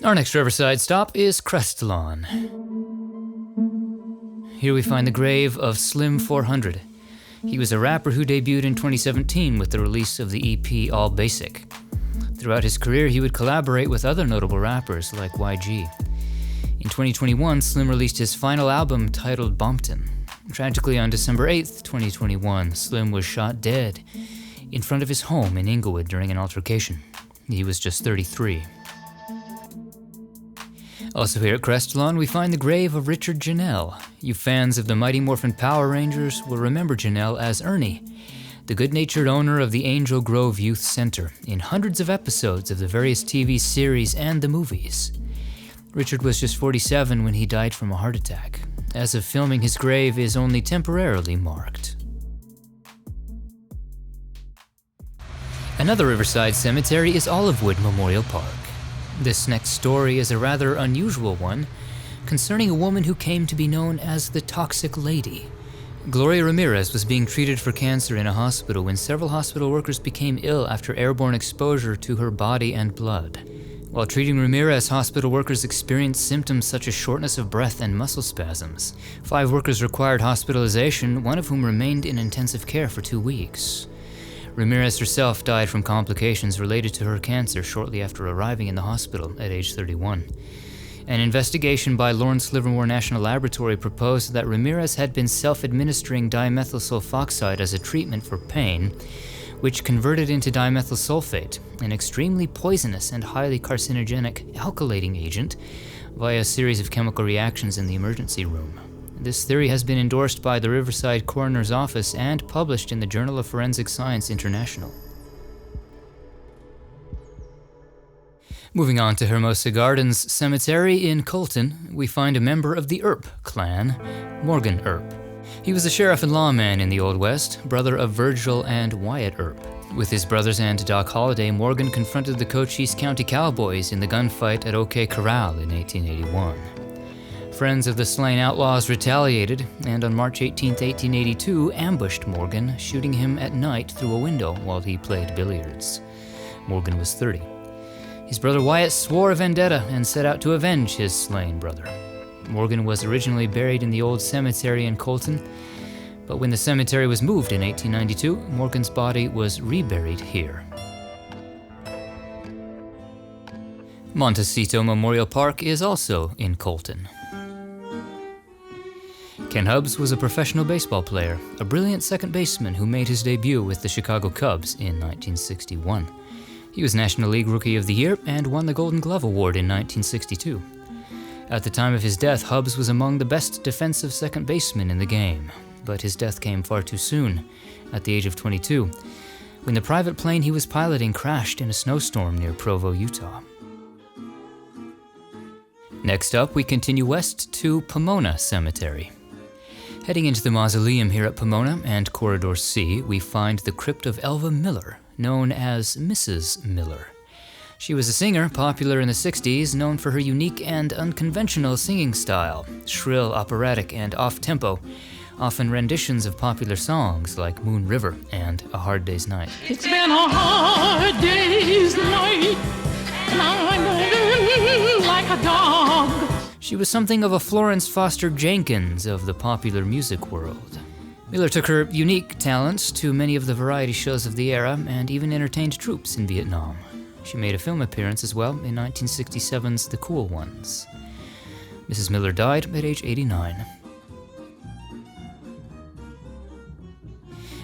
Our next Riverside stop is Crestlawn. Here we find the grave of Slim 400. He was a rapper who debuted in 2017 with the release of the EP All Basic. Throughout his career, he would collaborate with other notable rappers like YG. In 2021, Slim released his final album titled Bompton. Tragically, on December 8th, 2021, Slim was shot dead in front of his home in Inglewood during an altercation. He was just 33. Also here at Crestlawn, we find the grave of Richard Janelle. You fans of the Mighty Morphin Power Rangers will remember Janelle as Ernie, the good-natured owner of the Angel Grove Youth Center, in hundreds of episodes of the various TV series and the movies. Richard was just 47 when he died from a heart attack. As of filming, his grave is only temporarily marked. Another Riverside cemetery is Olivewood Memorial Park. This next story is a rather unusual one, concerning a woman who came to be known as the Toxic Lady. Gloria Ramirez was being treated for cancer in a hospital when several hospital workers became ill after airborne exposure to her body and blood. While treating Ramirez, hospital workers experienced symptoms such as shortness of breath and muscle spasms. 5 workers required hospitalization, one of whom remained in intensive care for 2 weeks. Ramirez herself died from complications related to her cancer shortly after arriving in the hospital at age 31. An investigation by Lawrence Livermore National Laboratory proposed that Ramirez had been self-administering dimethyl sulfoxide as a treatment for pain, which converted into dimethyl sulfate, an extremely poisonous and highly carcinogenic alkylating agent, via a series of chemical reactions in the emergency room. This theory has been endorsed by the Riverside Coroner's Office and published in the Journal of Forensic Science International. Moving on to Hermosa Gardens Cemetery in Colton, we find a member of the Earp clan, Morgan Earp. He was a sheriff and lawman in the Old West, brother of Virgil and Wyatt Earp. With his brothers and Doc Holliday, Morgan confronted the Cochise County Cowboys in the gunfight at OK Corral in 1881. Friends of the slain outlaws retaliated, and on March 18, 1882, ambushed Morgan, shooting him at night through a window while he played billiards. Morgan was 30. His brother Wyatt swore a vendetta and set out to avenge his slain brother. Morgan was originally buried in the old cemetery in Colton, but when the cemetery was moved in 1892, Morgan's body was reburied here. Montecito Memorial Park is also in Colton. Ken Hubbs was a professional baseball player, a brilliant second baseman who made his debut with the Chicago Cubs in 1961. He was National League Rookie of the Year and won the Golden Glove Award in 1962. At the time of his death, Hubbs was among the best defensive second basemen in the game, but his death came far too soon, at the age of 22, when the private plane he was piloting crashed in a snowstorm near Provo, Utah. Next up, we continue west to Pomona Cemetery. Heading into the mausoleum here at Pomona and Corridor C, we find the crypt of Elva Miller, known as Mrs. Miller. She was a singer popular in the 60s, known for her unique and unconventional singing style, shrill, operatic, and off-tempo, often renditions of popular songs like Moon River and A Hard Day's Night. It's been a hard day's night, and I'm like a dog. She was something of a Florence Foster Jenkins of the popular music world. Miller took her unique talents to many of the variety shows of the era and even entertained troops in Vietnam. She made a film appearance as well in 1967's The Cool Ones. Mrs. Miller died at age 89.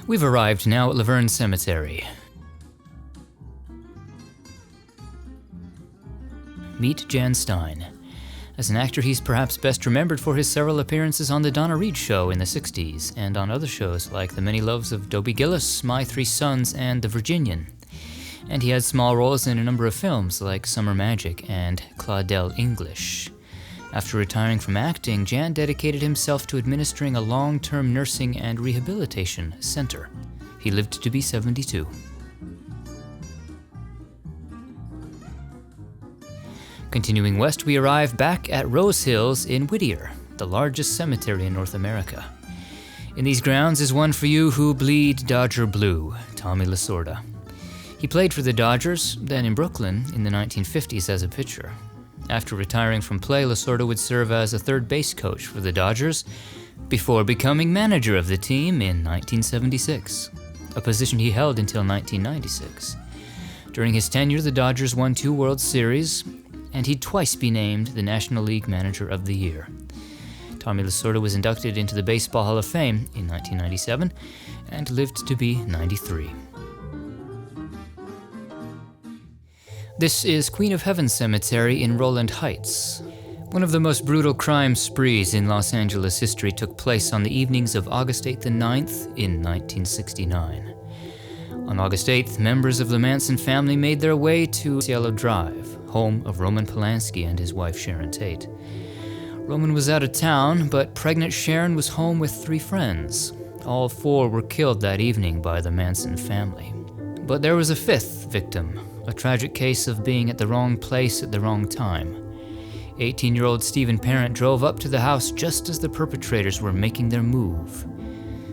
We've arrived now at Laverne Cemetery. Meet Jan Stein. As an actor, he's perhaps best remembered for his several appearances on The Donna Reed Show in the 60s, and on other shows like The Many Loves of Dobie Gillis, My Three Sons, and The Virginian. And he had small roles in a number of films like Summer Magic and Claudel English. After retiring from acting, Jan dedicated himself to administering a long-term nursing and rehabilitation center. He lived to be 72. Continuing west, we arrive back at Rose Hills in Whittier, the largest cemetery in North America. In these grounds is one for you who bleed Dodger blue, Tommy Lasorda. He played for the Dodgers, then in Brooklyn in the 1950s as a pitcher. After retiring from play, Lasorda would serve as a third base coach for the Dodgers before becoming manager of the team in 1976, a position he held until 1996. During his tenure, the Dodgers won 2 World Series, and he'd twice be named the National League Manager of the Year. Tommy Lasorda was inducted into the Baseball Hall of Fame in 1997 and lived to be 93. This is Queen of Heaven Cemetery in Rowland Heights. One of the most brutal crime sprees in Los Angeles history took place on the evenings of August 8th and 9th in 1969. On August 8th, members of the Manson family made their way to Cielo Drive, home of Roman Polanski and his wife Sharon Tate. Roman was out of town, but pregnant Sharon was home with 3 friends. All 4 were killed that evening by the Manson family. But there was a 5th victim, a tragic case of being at the wrong place at the wrong time. 18-year-old Stephen Parent drove up to the house just as the perpetrators were making their move.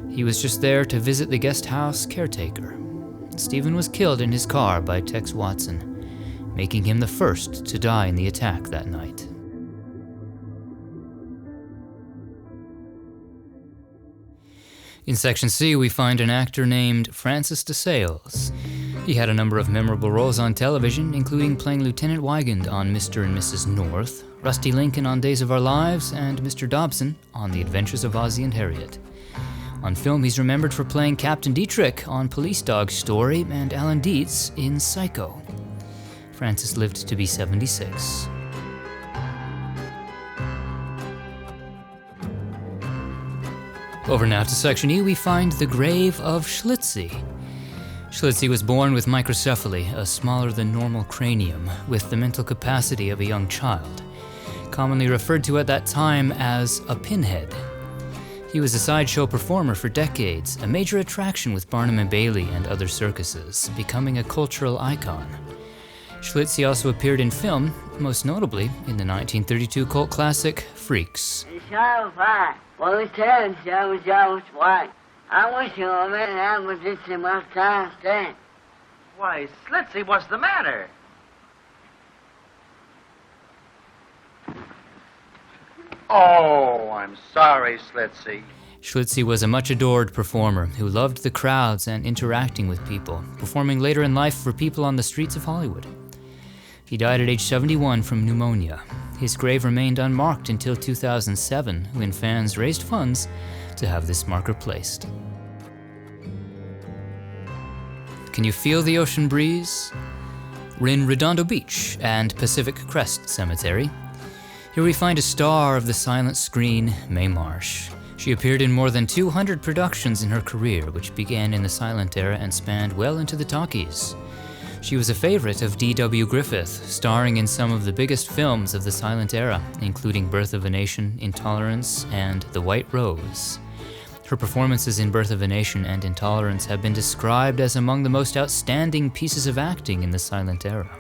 He was just there to visit the guest house caretaker. Stephen was killed in his car by Tex Watson, making him the first to die in the attack that night. In Section C, we find an actor named Francis DeSales. He had a number of memorable roles on television, including playing Lieutenant Wygand on Mr. and Mrs. North, Rusty Lincoln on Days of Our Lives, and Mr. Dobson on The Adventures of Ozzie and Harriet. On film, he's remembered for playing Captain Dietrich on Police Dog Story and Alan Dietz in Psycho. Francis lived to be 76. Over now to Section E, we find the grave of Schlitzie. Schlitzie was born with microcephaly, a smaller than normal cranium, with the mental capacity of a young child, commonly referred to at that time as a pinhead. He was a sideshow performer for decades, a major attraction with Barnum and Bailey and other circuses, becoming a cultural icon. Schlitzie also appeared in film, most notably in the 1932 cult classic Freaks. Why, Schlitzie, what's the matter? Oh, I'm sorry, Schlitzie. Schlitzie was a much adored performer who loved the crowds and interacting with people, performing later in life for people on the streets of Hollywood. He died at age 71 from pneumonia. His grave remained unmarked until 2007, when fans raised funds to have this marker placed. Can you feel the ocean breeze? We're in Redondo Beach and Pacific Crest Cemetery. Here we find a star of the silent screen, Mae Marsh. She appeared in more than 200 productions in her career, which began in the silent era and spanned well into the talkies. She was a favorite of D.W. Griffith, starring in some of the biggest films of the silent era, including Birth of a Nation, Intolerance, and The White Rose. Her performances in Birth of a Nation and Intolerance have been described as among the most outstanding pieces of acting in the silent era.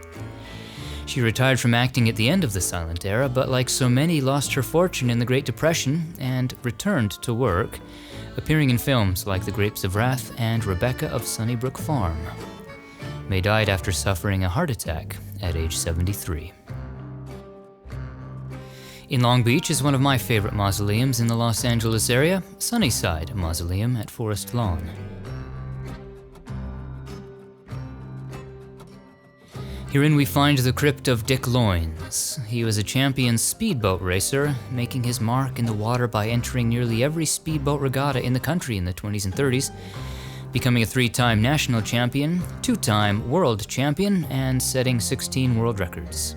She retired from acting at the end of the silent era, but like so many, lost her fortune in the Great Depression and returned to work, appearing in films like The Grapes of Wrath and Rebecca of Sunnybrook Farm. Mae died after suffering a heart attack at age 73. In Long Beach is one of my favorite mausoleums in the Los Angeles area, Sunnyside Mausoleum at Forest Lawn. Herein we find the crypt of Dick Loynes. He was a champion speedboat racer, making his mark in the water by entering nearly every speedboat regatta in the country in the 20s and 30s, becoming a 3-time national champion, 2-time world champion, and setting 16 world records.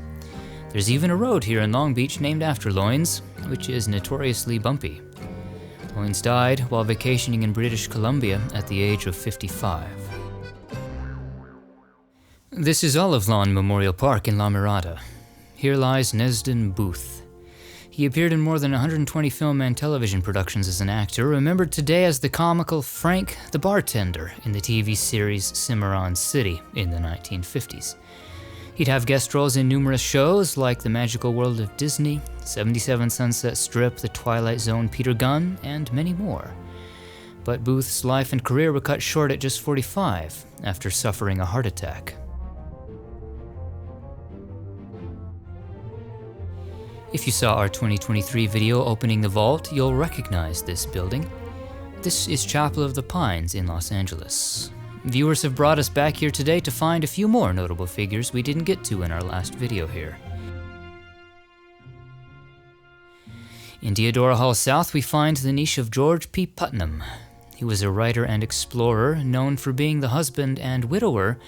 There's even a road here in Long Beach named after Loynes, which is notoriously bumpy. Loynes died while vacationing in British Columbia at the age of 55. This is Olive Lawn Memorial Park in La Mirada. Here lies Nesden Booth. He appeared in more than 120 film and television productions as an actor, remembered today as the comical Frank the Bartender in the TV series Cimarron City in the 1950s. He'd have guest roles in numerous shows like The Magical World of Disney, 77 Sunset Strip, The Twilight Zone, Peter Gunn, and many more. But Booth's life and career were cut short at just 45 after suffering a heart attack. If you saw our 2023 video opening the vault, you'll recognize this building. This is Chapel of the Pines in Los Angeles. Viewers have brought us back here today to find a few more notable figures we didn't get to in our last video here. In Deodora Hall South, we find the niche of George P. Putnam. He was a writer and explorer known for being the husband and widower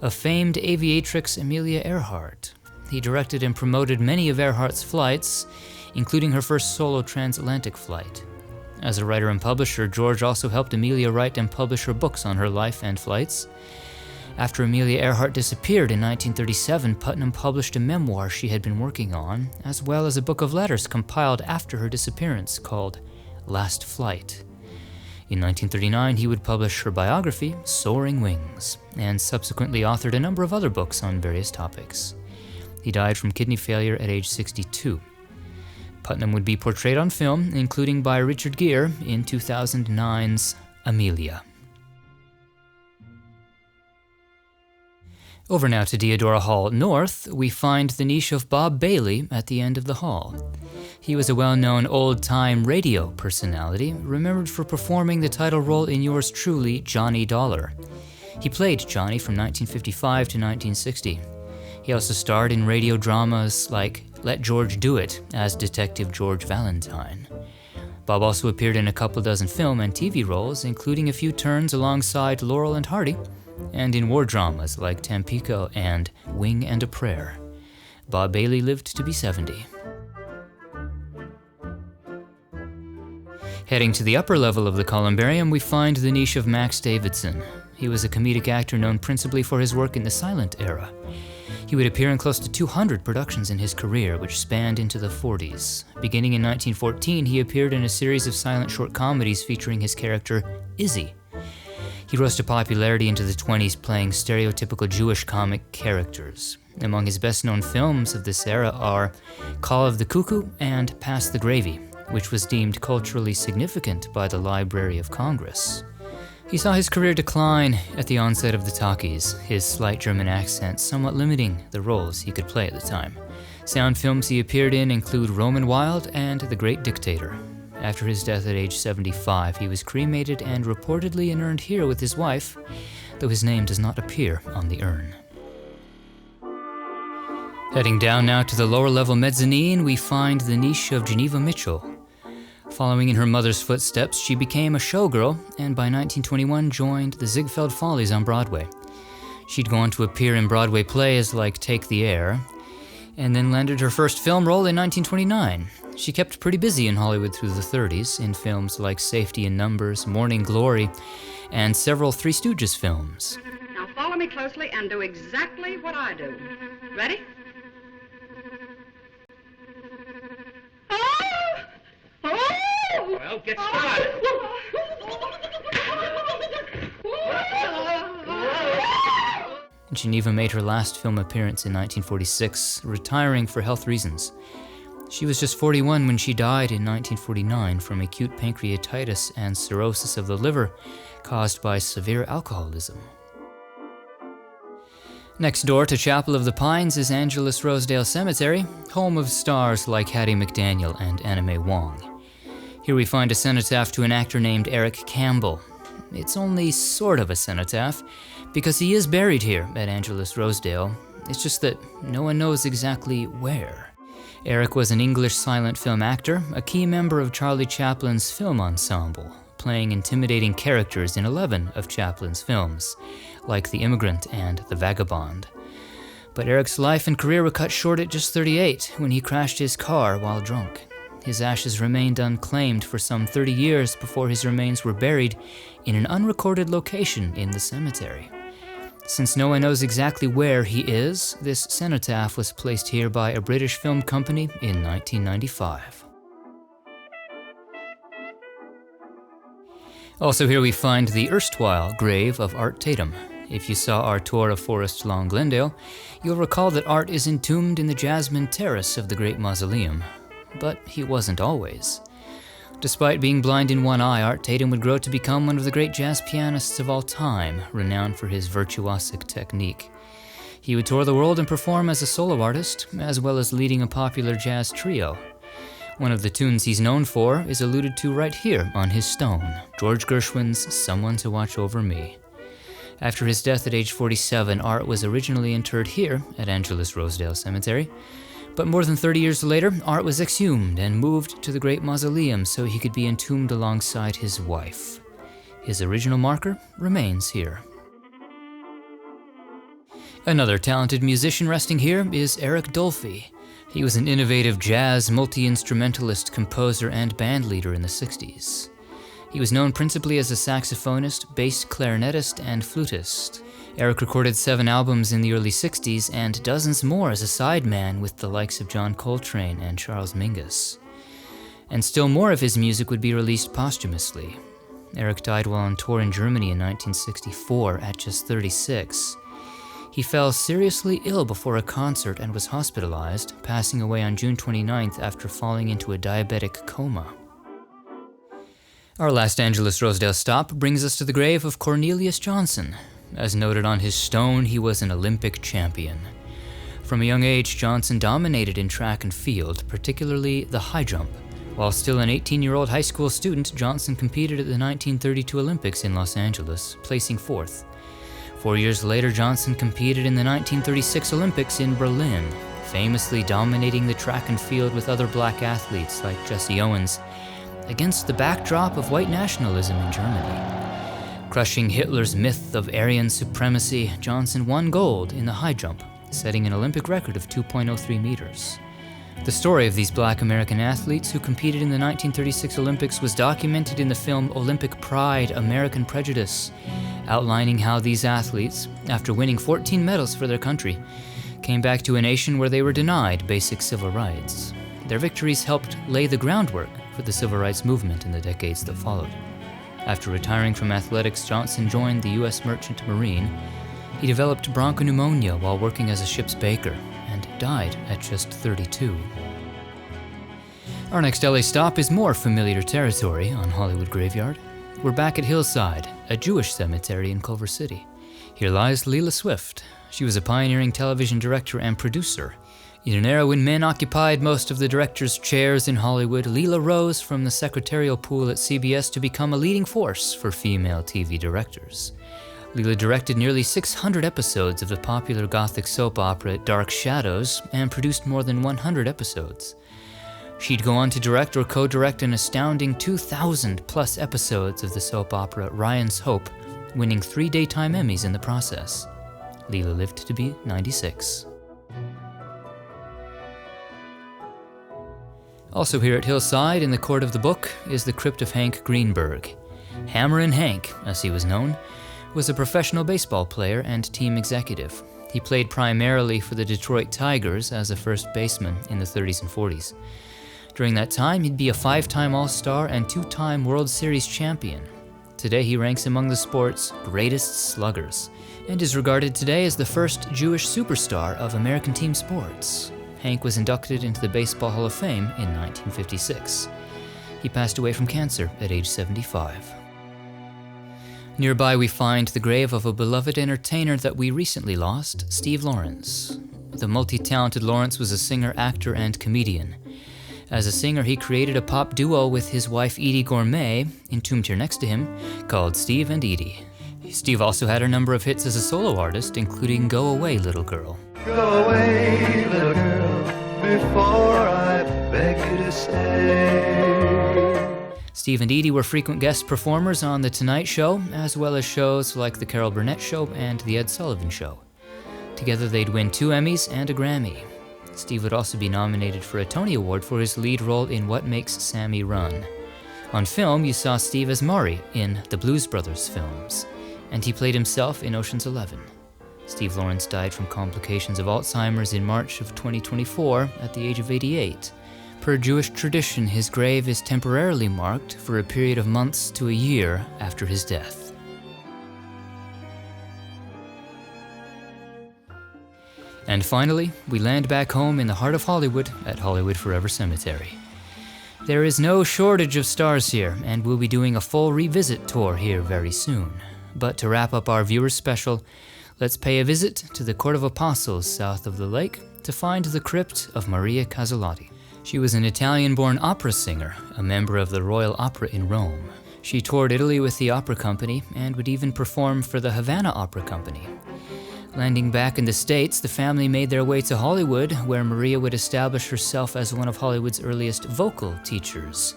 of famed aviatrix Amelia Earhart. He directed and promoted many of Earhart's flights, including her first solo transatlantic flight. As a writer and publisher, George also helped Amelia write and publish her books on her life and flights. After Amelia Earhart disappeared in 1937, Putnam published a memoir she had been working on, as well as a book of letters compiled after her disappearance called Last Flight. In 1939, he would publish her biography, Soaring Wings, and subsequently authored a number of other books on various topics. He died from kidney failure at age 62. Putnam would be portrayed on film, including by Richard Gere in 2009's Amelia. Over now to Deodora Hall North, we find the niche of Bob Bailey at the end of the hall. He was a well-known old-time radio personality, remembered for performing the title role in Yours Truly, Johnny Dollar. He played Johnny from 1955 to 1960. He also starred in radio dramas like Let George Do It as Detective George Valentine. Bob also appeared in a couple dozen film and TV roles, including a few turns alongside Laurel and Hardy, and in war dramas like Tampico and Wing and a Prayer. Bob Bailey lived to be 70. Heading to the upper level of the columbarium, we find the niche of Max Davidson. He was a comedic actor known principally for his work in the silent era. He would appear in close to 200 productions in his career, which spanned into the 40s. Beginning in 1914, he appeared in a series of silent short comedies featuring his character, Izzy. He rose to popularity into the 20s playing stereotypical Jewish comic characters. Among his best-known films of this era are Call of the Cuckoo and Pass the Gravy, which was deemed culturally significant by the Library of Congress. He saw his career decline at the onset of the talkies, his slight German accent somewhat limiting the roles he could play at the time. Sound films he appeared in include Roman Wild and The Great Dictator. After his death at age 75, he was cremated and reportedly inurned here with his wife, though his name does not appear on the urn. Heading down now to the lower level mezzanine, we find the niche of Geneva Mitchell. Following in her mother's footsteps, she became a showgirl and by 1921 joined the Ziegfeld Follies on Broadway. She'd go on to appear in Broadway plays like Take the Air, and then landed her first film role in 1929. She kept pretty busy in Hollywood through the 30s in films like Safety in Numbers, Morning Glory, and several Three Stooges films. Now follow me closely and do exactly what I do. Ready? Well, get started. Geneva made her last film appearance in 1946, retiring for health reasons. She was just 41 when she died in 1949 from acute pancreatitis and cirrhosis of the liver caused by severe alcoholism. Next door to Chapel of the Pines is Angelus Rosedale Cemetery, home of stars like Hattie McDaniel and Anna Mae Wong. Here we find a cenotaph to an actor named Eric Campbell. It's only sort of a cenotaph, because he is buried here at Angelus Rosedale. It's just that no one knows exactly where. Eric was an English silent film actor, a key member of Charlie Chaplin's film ensemble, playing intimidating characters in 11 of Chaplin's films, like The Immigrant and The Vagabond. But Eric's life and career were cut short at just 38 when he crashed his car while drunk. His ashes remained unclaimed for some 30 years before his remains were buried in an unrecorded location in the cemetery. Since no one knows exactly where he is, this cenotaph was placed here by a British film company in 1995. Also here we find the erstwhile grave of Art Tatum. If you saw our tour of Forest Lawn Glendale, you'll recall that Art is entombed in the Jasmine Terrace of the Great Mausoleum. But he wasn't always. Despite being blind in one eye, Art Tatum would grow to become one of the great jazz pianists of all time, renowned for his virtuosic technique. He would tour the world and perform as a solo artist, as well as leading a popular jazz trio. One of the tunes he's known for is alluded to right here on his stone, George Gershwin's Someone to Watch Over Me. After his death at age 47, Art was originally interred here at Angeles Rosedale Cemetery, but more than 30 years later, Art was exhumed and moved to the Great Mausoleum so he could be entombed alongside his wife. His original marker remains here. Another talented musician resting here is Eric Dolphy. He was an innovative jazz multi-instrumentalist, composer, and bandleader in the 60s. He was known principally as a saxophonist, bass clarinetist, and flutist. Eric recorded 7 albums in the early 60s and dozens more as a sideman with the likes of John Coltrane and Charles Mingus. And still more of his music would be released posthumously. Eric died while on tour in Germany in 1964 at just 36. He fell seriously ill before a concert and was hospitalized, passing away on June 29th after falling into a diabetic coma. Our last Angeles Rosedale stop brings us to the grave of Cornelius Johnson. As noted on his stone, he was an Olympic champion. From a young age, Johnson dominated in track and field, particularly the high jump. While still an 18-year-old high school student, Johnson competed at the 1932 Olympics in Los Angeles, placing 4th. 4 years later, Johnson competed in the 1936 Olympics in Berlin, famously dominating the track and field with other black athletes like Jesse Owens, against the backdrop of white nationalism in Germany. Crushing Hitler's myth of Aryan supremacy, Johnson won gold in the high jump, setting an Olympic record of 2.03 meters. The story of these black American athletes who competed in the 1936 Olympics was documented in the film Olympic Pride, American Prejudice, outlining how these athletes, after winning 14 medals for their country, came back to a nation where they were denied basic civil rights. Their victories helped lay the groundwork for the civil rights movement in the decades that followed. After retiring from athletics, Johnson joined the U.S. Merchant Marine. He developed bronchopneumonia while working as a ship's baker and died at just 32. Our next LA stop is more familiar territory on Hollywood Graveyard. We're back at Hillside, a Jewish cemetery in Culver City. Here lies Leela Swift. She was a pioneering television director and producer. In an era when men occupied most of the directors' chairs in Hollywood, Leela rose from the secretarial pool at CBS to become a leading force for female TV directors. Leela directed nearly 600 episodes of the popular gothic soap opera Dark Shadows and produced more than 100 episodes. She'd go on to direct or co-direct an astounding 2,000+ episodes of the soap opera Ryan's Hope, winning 3 Daytime Emmys in the process. Leela lived to be 96. Also here at Hillside, in the Court of the Book, is the crypt of Hank Greenberg. Hammerin' Hank, as he was known, was a professional baseball player and team executive. He played primarily for the Detroit Tigers as a first baseman in the 30s and 40s. During that time, he'd be a 5-time All-Star and 2-time World Series champion. Today, he ranks among the sport's greatest sluggers, and is regarded today as the first Jewish superstar of American team sports. Hank was inducted into the Baseball Hall of Fame in 1956. He passed away from cancer at age 75. Nearby we find the grave of a beloved entertainer that we recently lost, Steve Lawrence. The multi-talented Lawrence was a singer, actor, and comedian. As a singer, he created a pop duo with his wife Edie Gourmet, entombed here next to him, called Steve and Edie. Steve also had a number of hits as a solo artist, including Go Away, Little Girl. Go away, little girl, before I beg you to stay. Steve and Edie were frequent guest performers on The Tonight Show, as well as shows like The Carol Burnett Show and The Ed Sullivan Show. Together they'd win 2 Emmys and a Grammy. Steve would also be nominated for a Tony Award for his lead role in What Makes Sammy Run. On film, you saw Steve as Maury in the Blues Brothers films, and he played himself in Ocean's 11. Steve Lawrence died from complications of Alzheimer's in March of 2024 at the age of 88. Per Jewish tradition, his grave is temporarily marked for a period of months to a year after his death. And finally, we land back home in the heart of Hollywood at Hollywood Forever Cemetery. There is no shortage of stars here, and we'll be doing a full revisit tour here very soon. But to wrap up our viewers special, let's pay a visit to the Court of Apostles south of the lake to find the crypt of Maria Cazzolati. She was an Italian-born opera singer, a member of the Royal Opera in Rome. She toured Italy with the opera company and would even perform for the Havana Opera Company. Landing back in the States, the family made their way to Hollywood, where Maria would establish herself as one of Hollywood's earliest vocal teachers.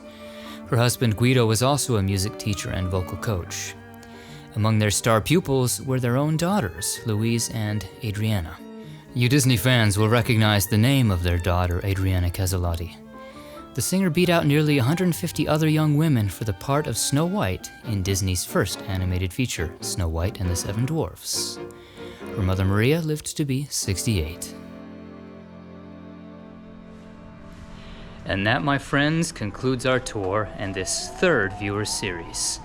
Her husband Guido was also a music teacher and vocal coach. Among their star pupils were their own daughters, Louise and Adriana. You Disney fans will recognize the name of their daughter, Adriana Cazzolati. The singer beat out nearly 150 other young women for the part of Snow White in Disney's first animated feature, Snow White and the Seven Dwarfs. Her mother Maria lived to be 68. And that, my friends, concludes our tour and this third viewer series.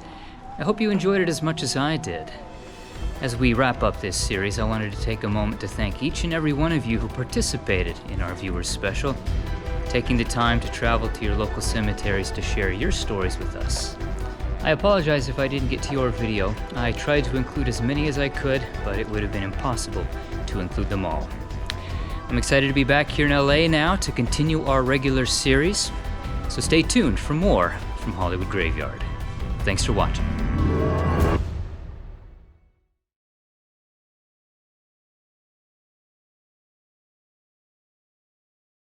I hope you enjoyed it as much as I did. As we wrap up this series, I wanted to take a moment to thank each and every one of you who participated in our viewers special, taking the time to travel to your local cemeteries to share your stories with us. I apologize if I didn't get to your video. I tried to include as many as I could, but it would have been impossible to include them all. I'm excited to be back here in LA now to continue our regular series, so stay tuned for more from Hollywood Graveyard. Thanks for watching.